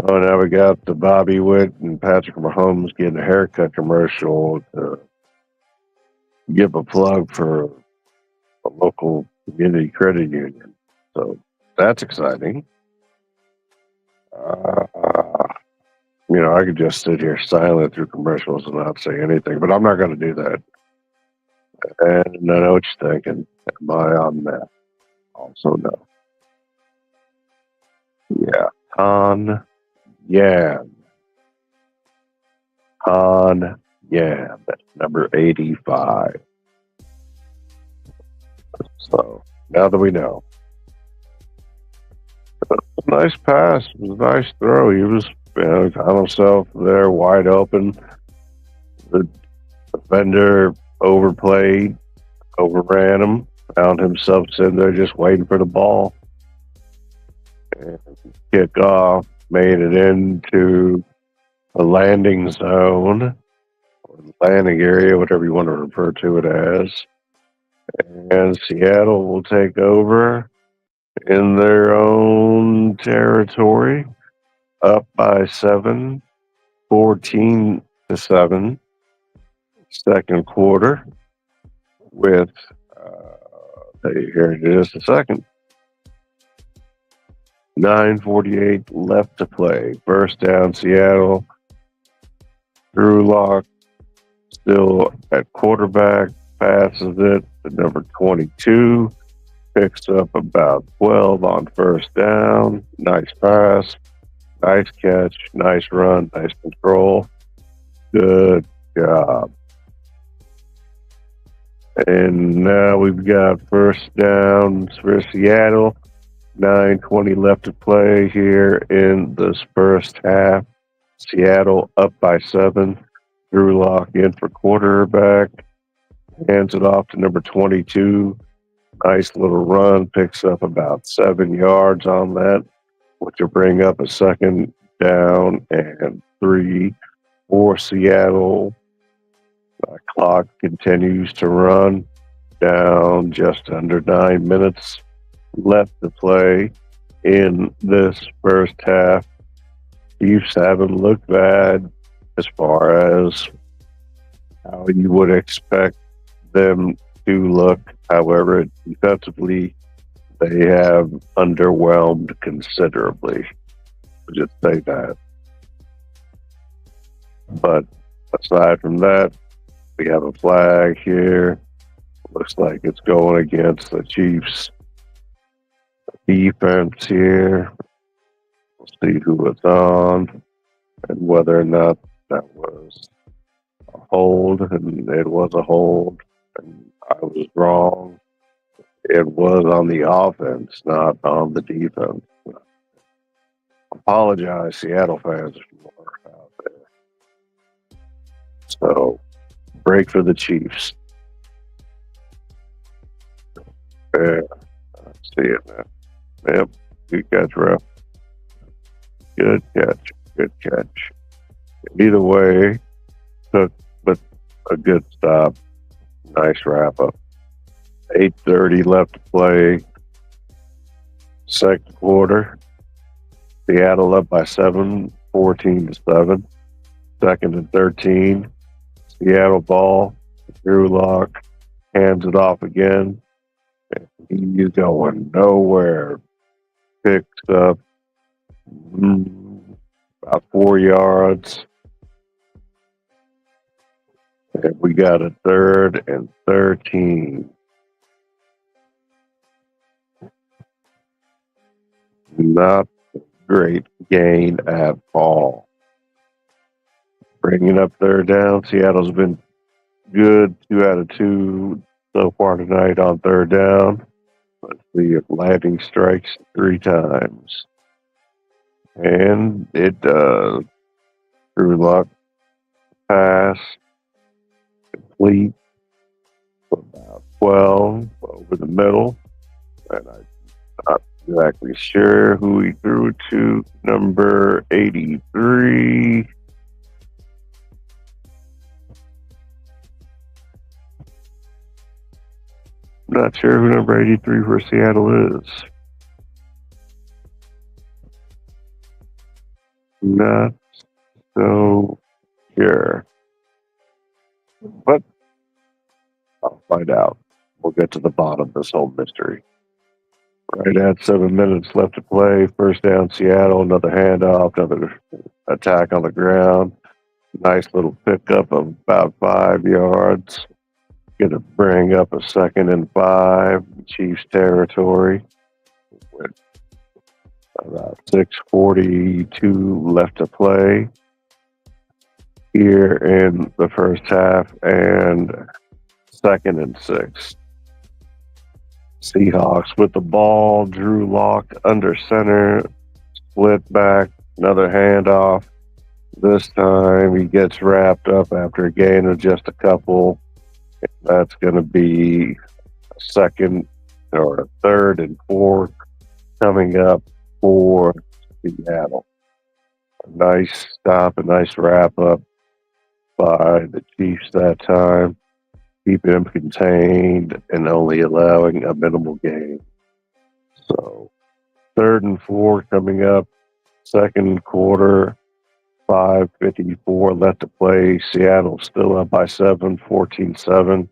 Oh, now we got the Bobby Witt and Patrick Mahomes getting a haircut commercial to give a plug for a local community credit union. So that's exciting. I could just sit here silent through commercials and not say anything, but I'm not going to do that. And I know what you're thinking. Am I on that? Also, no. Yeah. Han Yan, number 85. So, now that we know. Nice pass. It was a nice throw. He was Found himself there wide open. The defender overplayed, overran him, found himself sitting there just waiting for the ball. And kickoff made it into a landing zone, or landing area, whatever you want to refer to it as. And Seattle will take over in their own territory, up by 7, 14-7, second quarter, with, here in just a second, 9:48 left to play. First down, Seattle. Drew Lock still at quarterback, passes it to number 22, picks up about 12 on first down. Nice pass, nice catch, nice run, nice control. Good job. And now we've got first downs for Seattle. 9:20 left to play here in this first half. Seattle up by 7. Drew Lock in for quarterback. Hands it off to number 22. Nice little run. Picks up about 7 yards on that, which will bring up a second down and 3 for Seattle. The clock continues to run down, just under 9 minutes left to play in this first half. Chiefs haven't looked bad as far as how you would expect them to look. However, defensively, they have underwhelmed considerably. I'll just say that. But aside from that, we have a flag here. Looks like it's going against the Chiefs defense here. We'll see who it's on and whether or not that was a hold. And it was a hold. And I was wrong. It was on the offense, not on the defense. Apologize, Seattle fans, if you are out there. So, break for the Chiefs. Yeah, I see it now. Yep, good catch, ref. Good catch, good catch. Either way, took but a good stop. Nice wrap up. 8:30 left to play. Second quarter. Seattle up by 7, 14-7. Second and 13. Seattle ball. Drew Lock hands it off again. He's going nowhere. Picks up about 4 yards. And we got a 3rd and 13. Not a great gain at all. Bringing up 3rd down. Seattle's been good. 2 out of 2 so far tonight on 3rd down. Let's see if Landing strikes 3 times. And it does. Drew Lock pass. Complete. About 12 over the middle. And I'm not exactly sure who he threw it to. Number 83. Not sure who number 83 for Seattle is. Not so sure. But I'll find out. We'll get to the bottom of this whole mystery. Right at 7 minutes left to play. First down, Seattle. Another handoff. Another attack on the ground. Nice little pickup of about 5 yards. Going to bring up a 2nd and 5, Chiefs territory, with about 6:42 left to play here in the first half, and 2nd and 6. Seahawks with the ball. Drew Lock under center, split back Another handoff. This time he gets wrapped up after a gain of just a couple. That's going to be a second or a third and fourth coming up for Seattle. A nice stop, a nice wrap up by the Chiefs that time, keeping them contained and only allowing a minimal gain. So, third and four coming up, second quarter, 5:54 left to play. Seattle still up by 7, 14-7.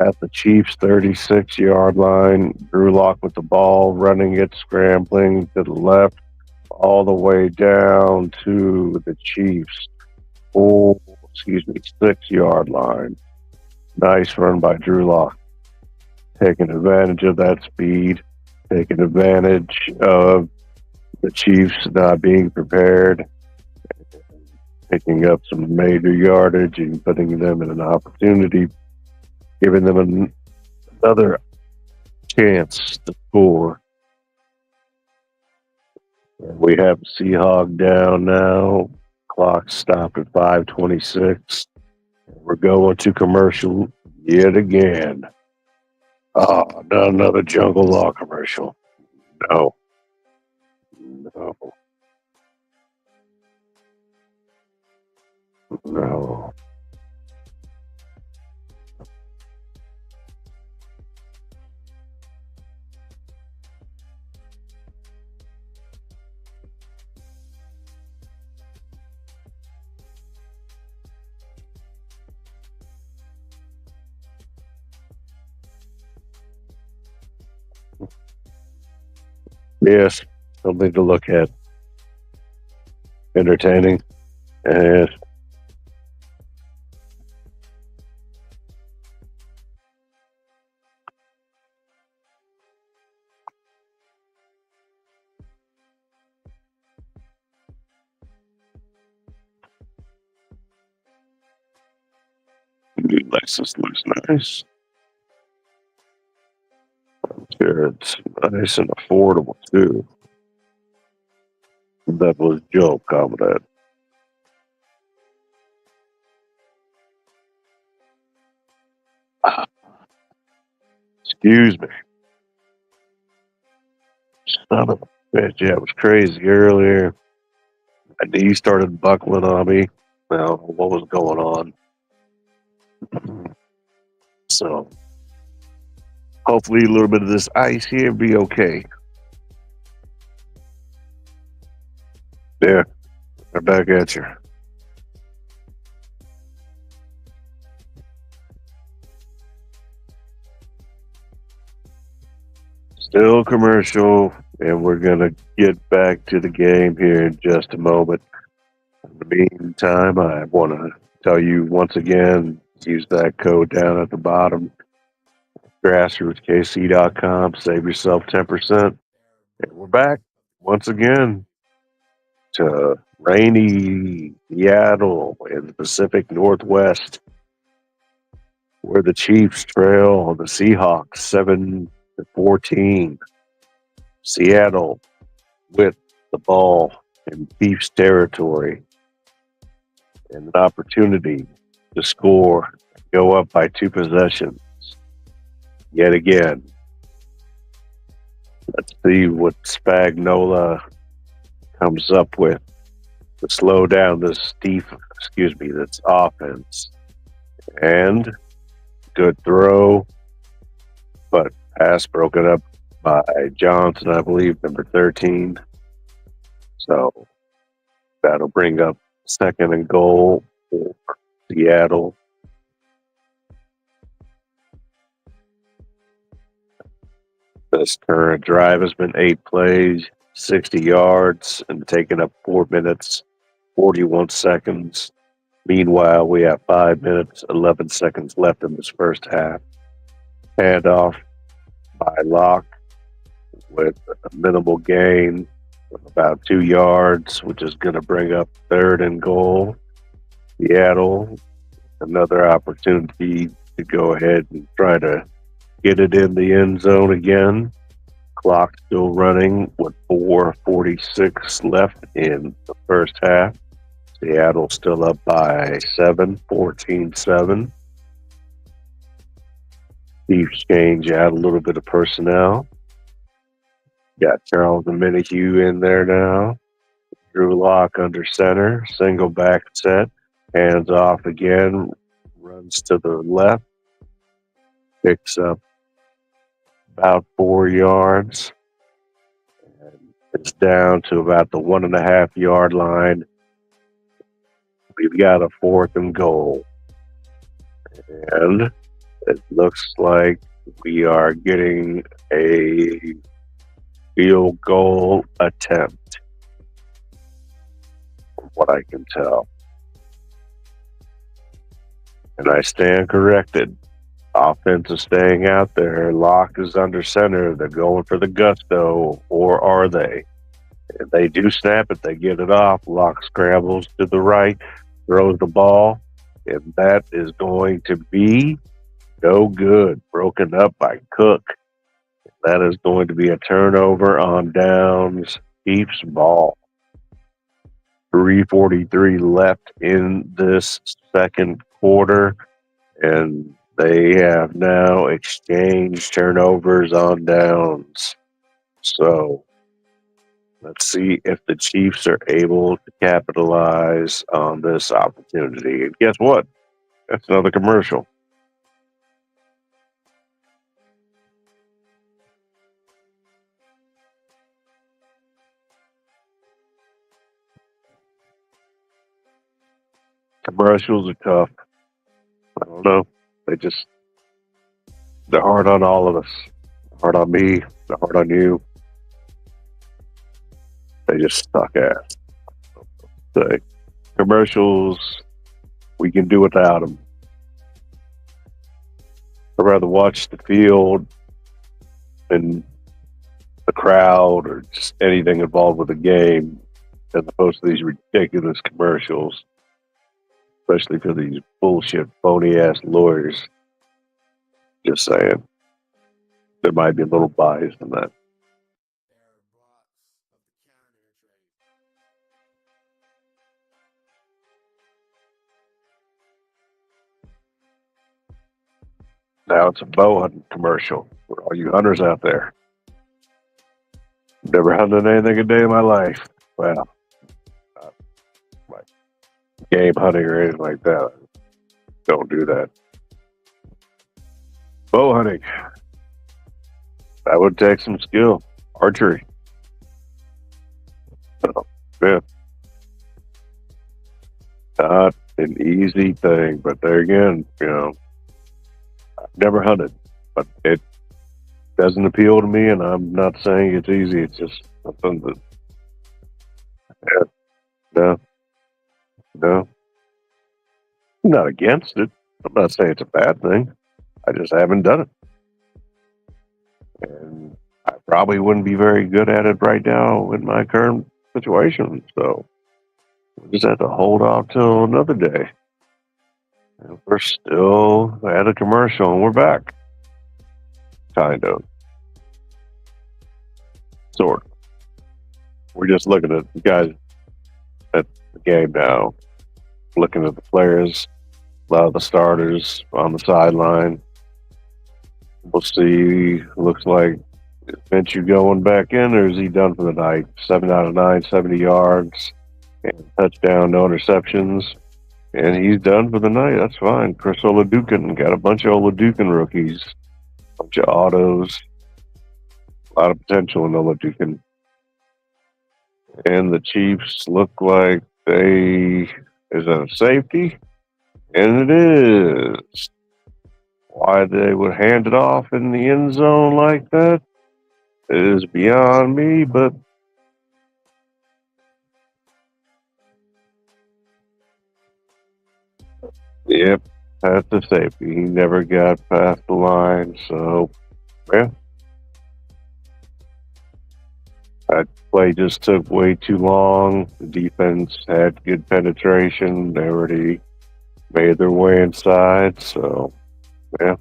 At the Chiefs' 36-yard line, Drew Lock with the ball, running it, scrambling to the left, all the way down to the Chiefs' 6-yard line. Nice run by Drew Lock, taking advantage of that speed, taking advantage of the Chiefs not being prepared, picking up some major yardage and putting them in an opportunity, giving them another chance to score. And we have Seahawk down now. Clock stopped at 5:26. We're going to commercial yet again. Oh, not another Jungle Law commercial. No. Yes, something to look at. Entertaining. And Lexus looks nice. Sure, it's nice and affordable too. That was Joe comment. Excuse me. Son of a bitch. Yeah, it was crazy earlier. My knee started buckling on me. I don't know what was going on. So, hopefully a little bit of this ice here will be okay. Yeah, we're back at you. Still commercial, and we're going to get back to the game here in just a moment. In the meantime, I want to tell you once again, use that code down at the bottom, grassrootskc.com, save yourself 10%. And we're back once again to rainy Seattle in the Pacific Northwest, where the Chiefs trail the Seahawks 7-14. Seattle with the ball in Chiefs territory and an opportunity to score, go up by 2 possessions. Yet again, let's see what Spagnuolo comes up with to slow down this this offense. And good throw, but pass broken up by Johnson, I believe, number 13. So that'll bring up 2nd and goal for Seattle. This current drive has been 8 plays, 60 yards, and taken up 4 minutes, 41 seconds. Meanwhile, we have 5 minutes, 11 seconds left in this first half. Handoff by Locke with a minimal gain of about 2 yards, which is going to bring up 3rd and goal. Seattle, another opportunity to go ahead and try to get it in the end zone again. Clock still running with 4:46 left in the first half. Seattle still up by 7, 14-7. Chiefs change out a little bit of personnel. Got Charles and Minihue in there now. Drew Lock under center. Single back set. Hands off again. Runs to the left. Picks up about 4 yards. And it's down to about the 1.5 yard line. We've got a 4th and goal. And it looks like we are getting a field goal attempt, from what I can tell. And I stand corrected. Offense is staying out there. Lock is under center. They're going for the gusto, or are they? If they do snap it, they get it off. Lock scrambles to the right, throws the ball, and that is going to be no good. Broken up by Cook. That is going to be a turnover on downs. Chiefs ball. 3:43 left in this second quarter, and they have now exchanged turnovers on downs. So let's see if the Chiefs are able to capitalize on this opportunity. And guess what? That's another commercial. Commercials are tough. I don't know. They're hard on all of us. Hard on me. They're hard on you. They just suck ass. The commercials, we can do without them. I'd rather watch the field and the crowd or just anything involved with the game as opposed to these ridiculous commercials. Especially for these bullshit, phony-ass lawyers. Just saying. There might be a little bias in that. Now it's a bow hunting commercial for all you hunters out there. Never hunted anything a day in my life. Well, game hunting or anything like that. Don't do that. Bow hunting. That would take some skill. Archery. So, yeah. Not an easy thing, but there again, I've never hunted, but it doesn't appeal to me, and I'm not saying it's easy. It's just something that, no. I'm not against it. I'm not saying it's a bad thing. I just haven't done it. And I probably wouldn't be very good at it right now in my current situation. So we just have to hold off till another day. And we're still at a commercial and we're back. Kind of. Sort of. We're just looking at the guys at the game now. Looking at the players, a lot of the starters on the sideline. We'll see. Looks like is Minshew going back in, or is he done for the night? 7 out of 9, 70 yards, and touchdown, no interceptions. And he's done for the night. That's fine. Chris Oladukin, got a bunch of Oladukin rookies, a bunch of autos, a lot of potential in Oladukin. And the Chiefs look like is that a safety? And it is. Why they would hand it off in the end zone like that is beyond me, but yep, that's a safety. He never got past the line, so yeah. That play just took way too long. The defense had good penetration. They already made their way inside, so yeah.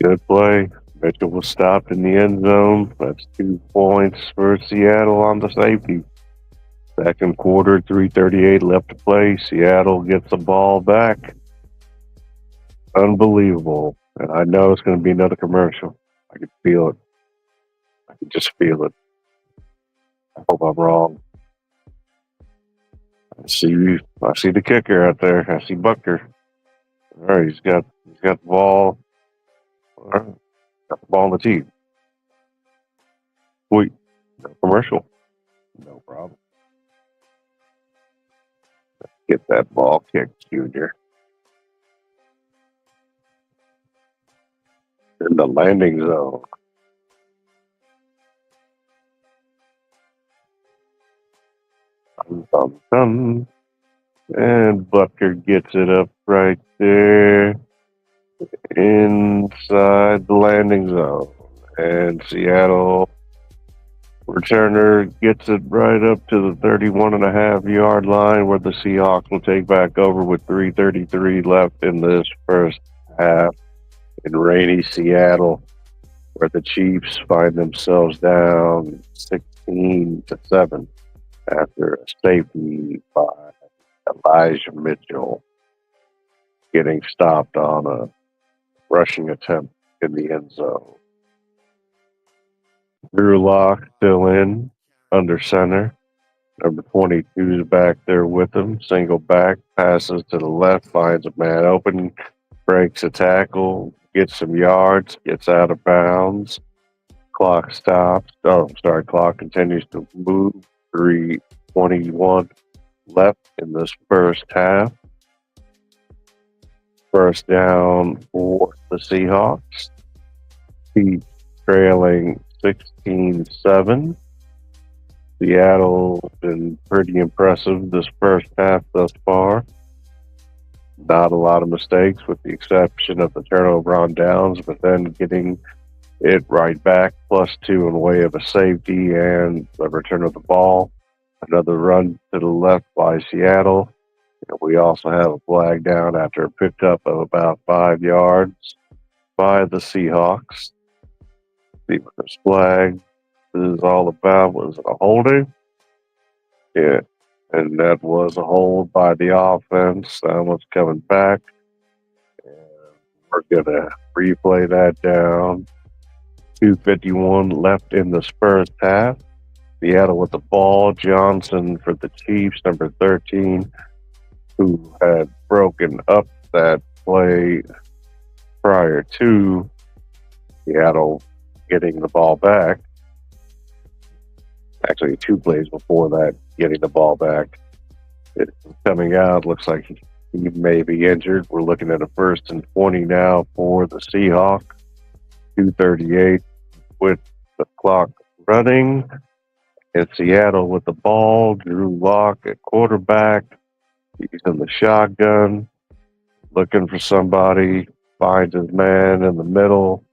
Good play. Mitchell was stopped in the end zone. That's 2 points for Seattle on the safety. Second quarter, 3:38 left to play. Seattle gets the ball back. Unbelievable. And I know it's going to be another commercial. I can feel it. I can just feel it. I hope I'm wrong. I see the kicker out there. I see Bucker. All right, he's got the ball. All right, got the ball in the tee. Wait, no commercial. No problem. Get that ball kicked, Junior. In the landing zone. Dum, dum. And Bucker gets it up right there inside the landing zone. And Seattle returner gets it right up to the 31.5-yard line where the Seahawks will take back over with 3:33 left in this first half in rainy Seattle, where the Chiefs find themselves down 16-7 after a safety by Elijah Mitchell getting stopped on a rushing attempt in the end zone. Drew Lock still in under center. Number 22 is back there with him. Single back, passes to the left, finds a man open, breaks a tackle, gets some yards, gets out of bounds. Clock stops. Clock continues to move. 3:21 left in this first half. First down for the Seahawks. He's trailing 16-7. Seattle's been pretty impressive this first half thus far. Not a lot of mistakes with the exception of the turnover on downs, but then getting it right back, +2 in the way of a safety and the return of the ball. Another run to the left by Seattle. And we also have a flag down after a pickup of about 5 yards by the Seahawks. See what this flag is all about. Was it a holding? Yeah. And that was a hold by the offense. That one's coming back. And we're going to replay that down. 2:51 left in this first half. Seattle with the ball. Johnson for the Chiefs, number 13, who had broken up that play prior to Seattle getting the ball back. Actually, 2 plays before that, getting the ball back. It's coming out. Looks like he may be injured. We're looking at a 1st and 20 now for the Seahawks. 2:38 with the clock running. And Seattle with the ball. Drew Lock at quarterback. He's in the shotgun, looking for somebody. Finds his man in the middle.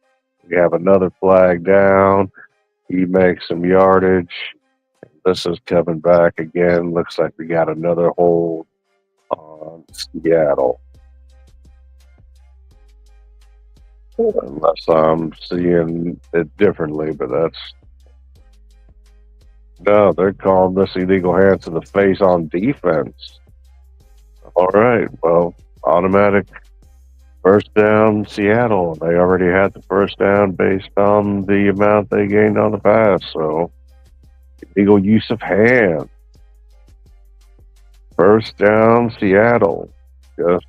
We have another flag down. He makes some yardage. This is coming back again. Looks like we got another hold on Seattle. Unless I'm seeing it differently, but no, they're calling this illegal hands to the face on defense. All right, well, automatic first down Seattle. They already had the first down based on the amount they gained on the pass, so illegal use of hands. First down Seattle. Just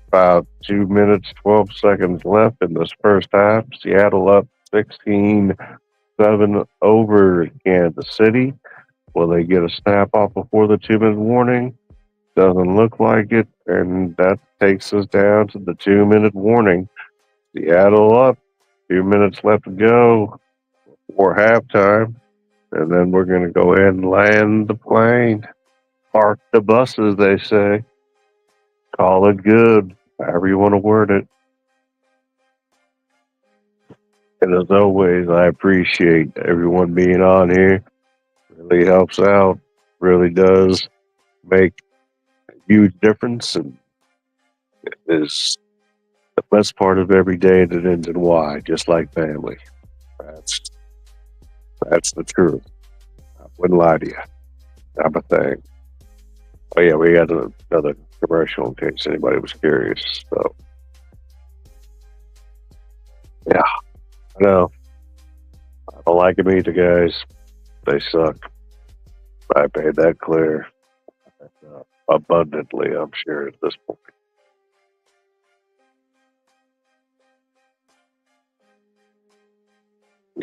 about 2 minutes, 12 seconds left in this first half. Seattle up 16-7 over Kansas City. Will they get a snap off before the 2-minute warning? Doesn't look like it, and that takes us down to the 2-minute warning. Seattle up, 2 minutes left to go before halftime, and then we're going to go ahead and land the plane. Park the bus, as they say. Call it good, however you want to word it. And as always, I appreciate everyone being on here. Really helps out, really does make huge difference, and it is The best part of every day that ends in Y, just like family. That's the truth. I wouldn't lie to you. Not a thing. Oh yeah, we got another commercial in case anybody was curious. So yeah, I know. I don't like them either, guys. They suck. I made that clear abundantly, I'm sure, at this point.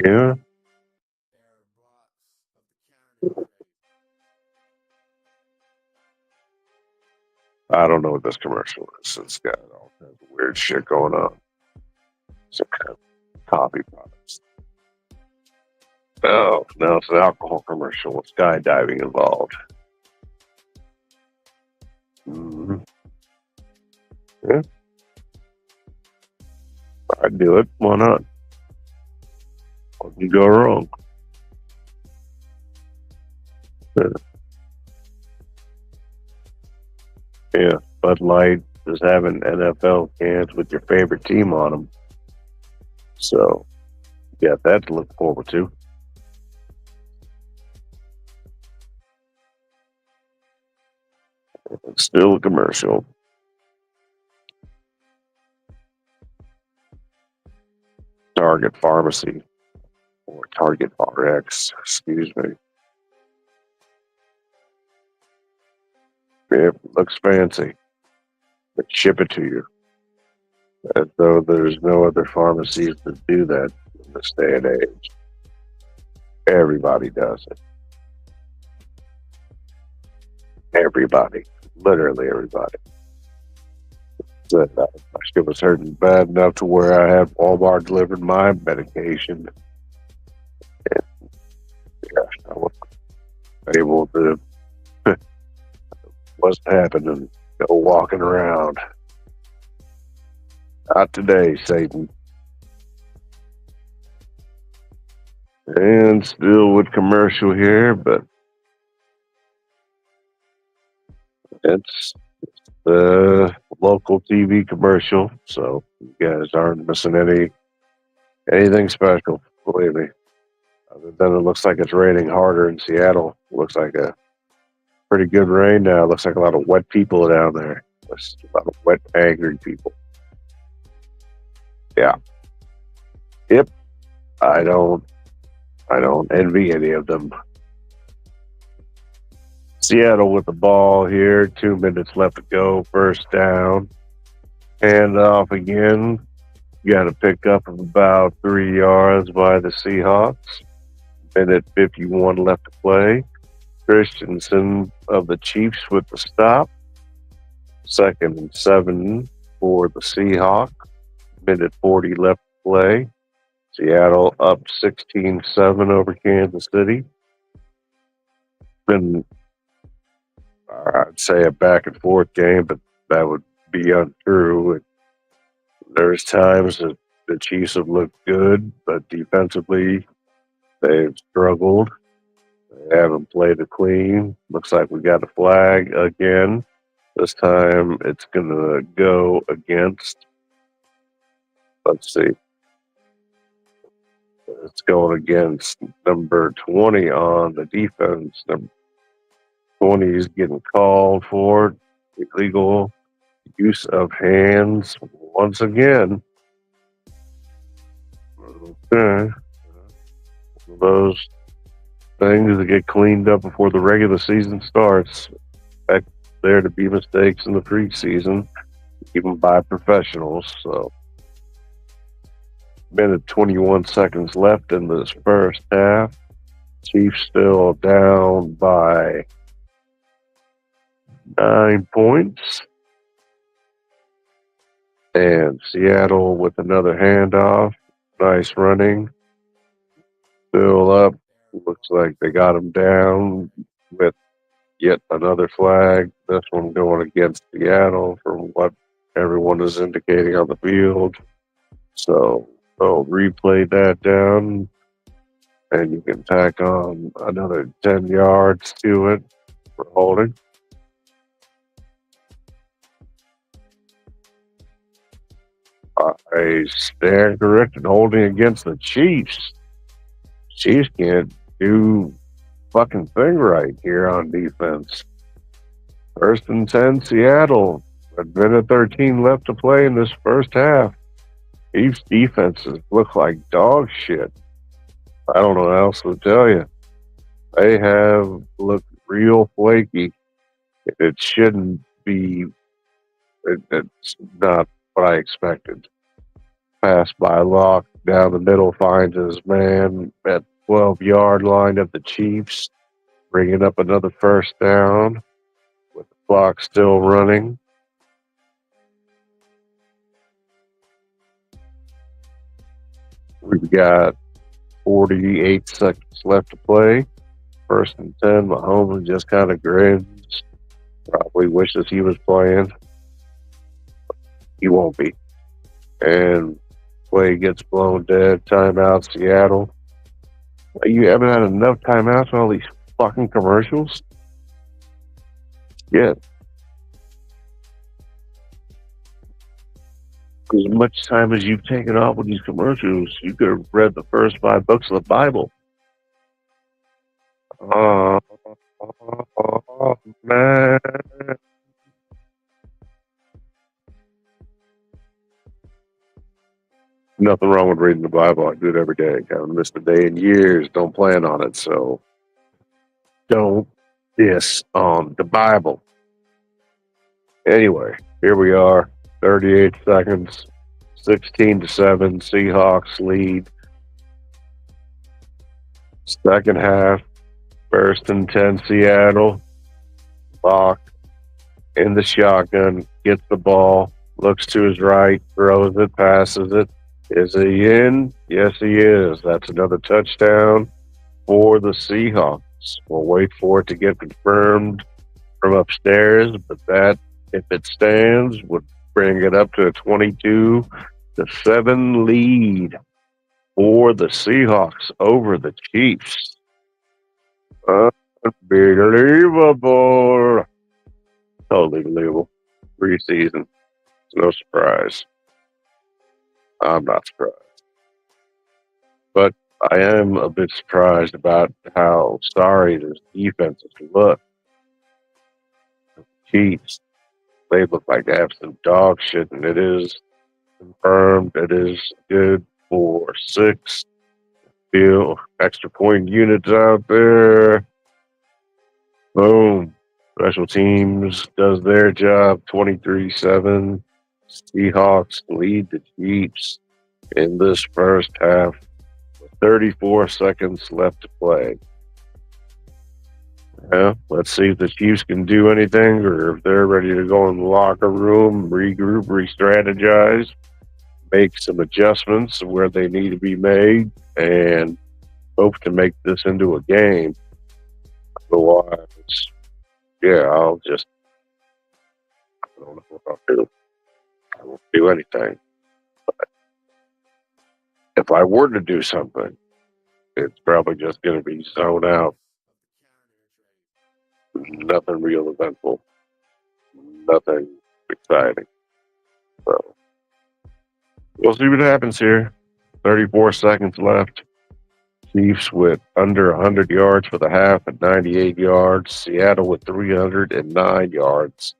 Yeah. I don't know what this commercial is. It's got all kinds of weird shit going on. Some kind of coffee products. Oh, no, it's an alcohol commercial with skydiving involved. Mm-hmm. Yeah. I'd do it. Why not? What can go wrong? Yeah, Bud Light is having NFL cans with your favorite team on them. So, you got that to look forward to. It's still a commercial. Target Pharmacy or Target RX, excuse me. It looks fancy. But ship it to you. As though there's no other pharmacies that do that in this day and age. Everybody does it. Everybody. Literally everybody. So, my shit was hurting bad enough to where I had Walmart delivered my medication. And yeah, I was able to what's happening, go walking around. Not today, Satan. And still with commercial here, but it's the local TV commercial, so you guys aren't missing anything special, believe me. Other than it looks like it's raining harder in Seattle. It looks like a pretty good rain now. It looks like a lot of wet people down there. There's a lot of wet, angry people. Yeah. Yep. I don't envy any of them. Seattle with the ball here. 2 minutes left to go. First down. Hand off again. Got a pickup of about 3 yards by the Seahawks. Minute 51 left to play. Christensen of the Chiefs with the stop. 2nd and 7 for the Seahawks. Minute 40 left to play. Seattle up 16-7 over Kansas City. Been, I'd say, a back and forth game, but that would be untrue. There's times that the Chiefs have looked good, but defensively they've struggled. They haven't played it clean. Looks like we got a flag again. This time it's going to go against, let's see, it's going against number 20 on the defense. Number 20 is getting called for illegal use of hands once again. Okay. Those things that get cleaned up before the regular season starts. Expect there to be mistakes in the preseason, even by professionals. So, minute 21 seconds left in this first half. Chiefs still down by 9 points. And Seattle with another handoff. Nice running. Still up. Looks like they got him down with yet another flag. This one going against Seattle from what everyone is indicating on the field. So they'll replay that down, and you can tack on another 10 yards to it for holding. I stand corrected holding against the Chiefs. Chiefs can't do fucking thing right here on defense. 1st and 10, Seattle. A minute 13 left to play in this first half. Chiefs defenses look like dog shit. I don't know what else to tell you. They have looked real flaky. It shouldn't be. It's not what I expected. Pass by Locke down the middle, finds his man at 12-yard line of the Chiefs, bringing up another first down with the clock still running. We've got 48 seconds left to play. 1st and 10. Mahomes just kind of grins. Probably wishes he was playing. He won't be. And play gets blown dead. Timeout, Seattle. You haven't had enough timeouts on all these fucking commercials? Yeah. As much time as you've taken off with these commercials, you could have read the first 5 books of the Bible. Oh, man. Nothing wrong with reading the Bible. I do it every day. I haven't missed a day in years. Don't plan on it. So don't diss on the Bible. Anyway, here we are. 38 seconds. 16-7. Seahawks lead. Second half. 1st and 10, Seattle. Locke in the shotgun. Gets the ball. Looks to his right. Throws it. Passes it. Is he in? Yes, he is. That's another touchdown for the Seahawks. We'll wait for it to get confirmed from upstairs, but that, if it stands, would bring it up to a 22-7 lead for the Seahawks over the Chiefs. Unbelievable. Totally believable. Preseason. It's no surprise. I'm not surprised. But I am a bit surprised about how sorry this defense look. The Chiefs, they look like they have some dog shit, and it is confirmed. It is good for 6. Feel extra point units out there. Boom. Special teams does their job. 23-7. Seahawks lead the Chiefs in this first half. 34 seconds left to play. Yeah, let's see if the Chiefs can do anything, or if they're ready to go in the locker room, regroup, re-strategize, make some adjustments where they need to be made, and hope to make this into a game. Otherwise, yeah, I don't know what I'll do. I won't do anything. But if I were to do something, it's probably just going to be zone out. Nothing real eventful. Nothing exciting. So we'll see what happens here. 34 seconds left. Chiefs with under 100 yards for the half at 98 yards. Seattle with 309 yards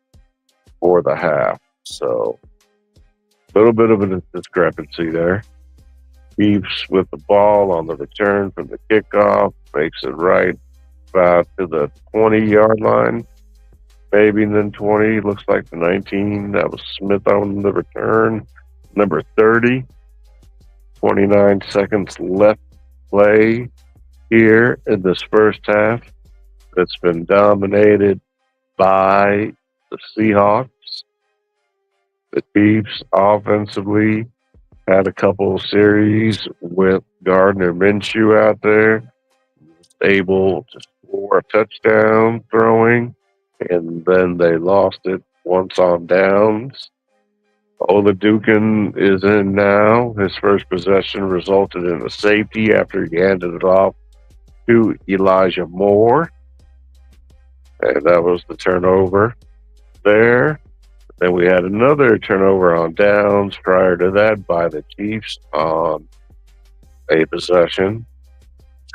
for the half. So a little bit of a discrepancy there. Chiefs with the ball on the return from the kickoff. Makes it right about to the 20-yard line. Maybe then 20. Looks like the 19. That was Smith on the return. Number 30. 29 seconds left play here in this first half. It's been dominated by the Seahawks. The Chiefs offensively had a couple of series with Gardner Minshew out there, able to score a touchdown throwing, and then they lost it once on downs. Oladukin is in now. His first possession resulted in a safety after he handed it off to Elijah Moore. And that was the turnover there. Then we had another turnover on downs prior to that by the Chiefs on a possession.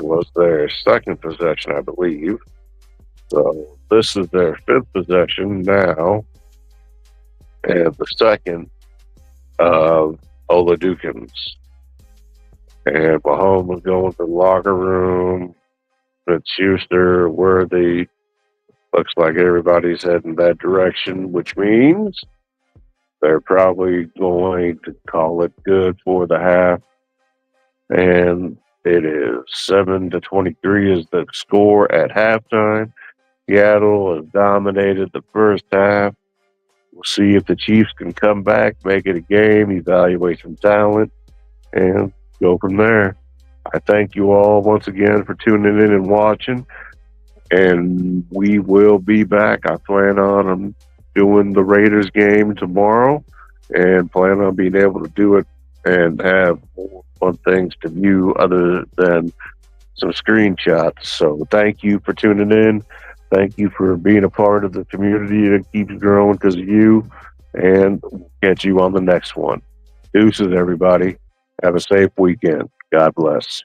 It was their second possession, I believe. So this is their fifth possession now, and the second of Oladukins. And Mahomes was going to the locker room. It's Schuster, Worthy. Looks like everybody's heading that direction, which means they're probably going to call it good for the half. And it is 7-23 is the score at halftime. Seattle has dominated the first half. We'll see if the Chiefs can come back, make it a game, evaluate some talent, and go from there. I thank you all once again for tuning in and watching. And we will be back. I plan on doing the Raiders game tomorrow and plan on being able to do it and have more fun things to view other than some screenshots. So thank you for tuning in. Thank you for being a part of the community that keeps growing because of you. And we'll catch you on the next one. Deuces, everybody. Have a safe weekend. God bless.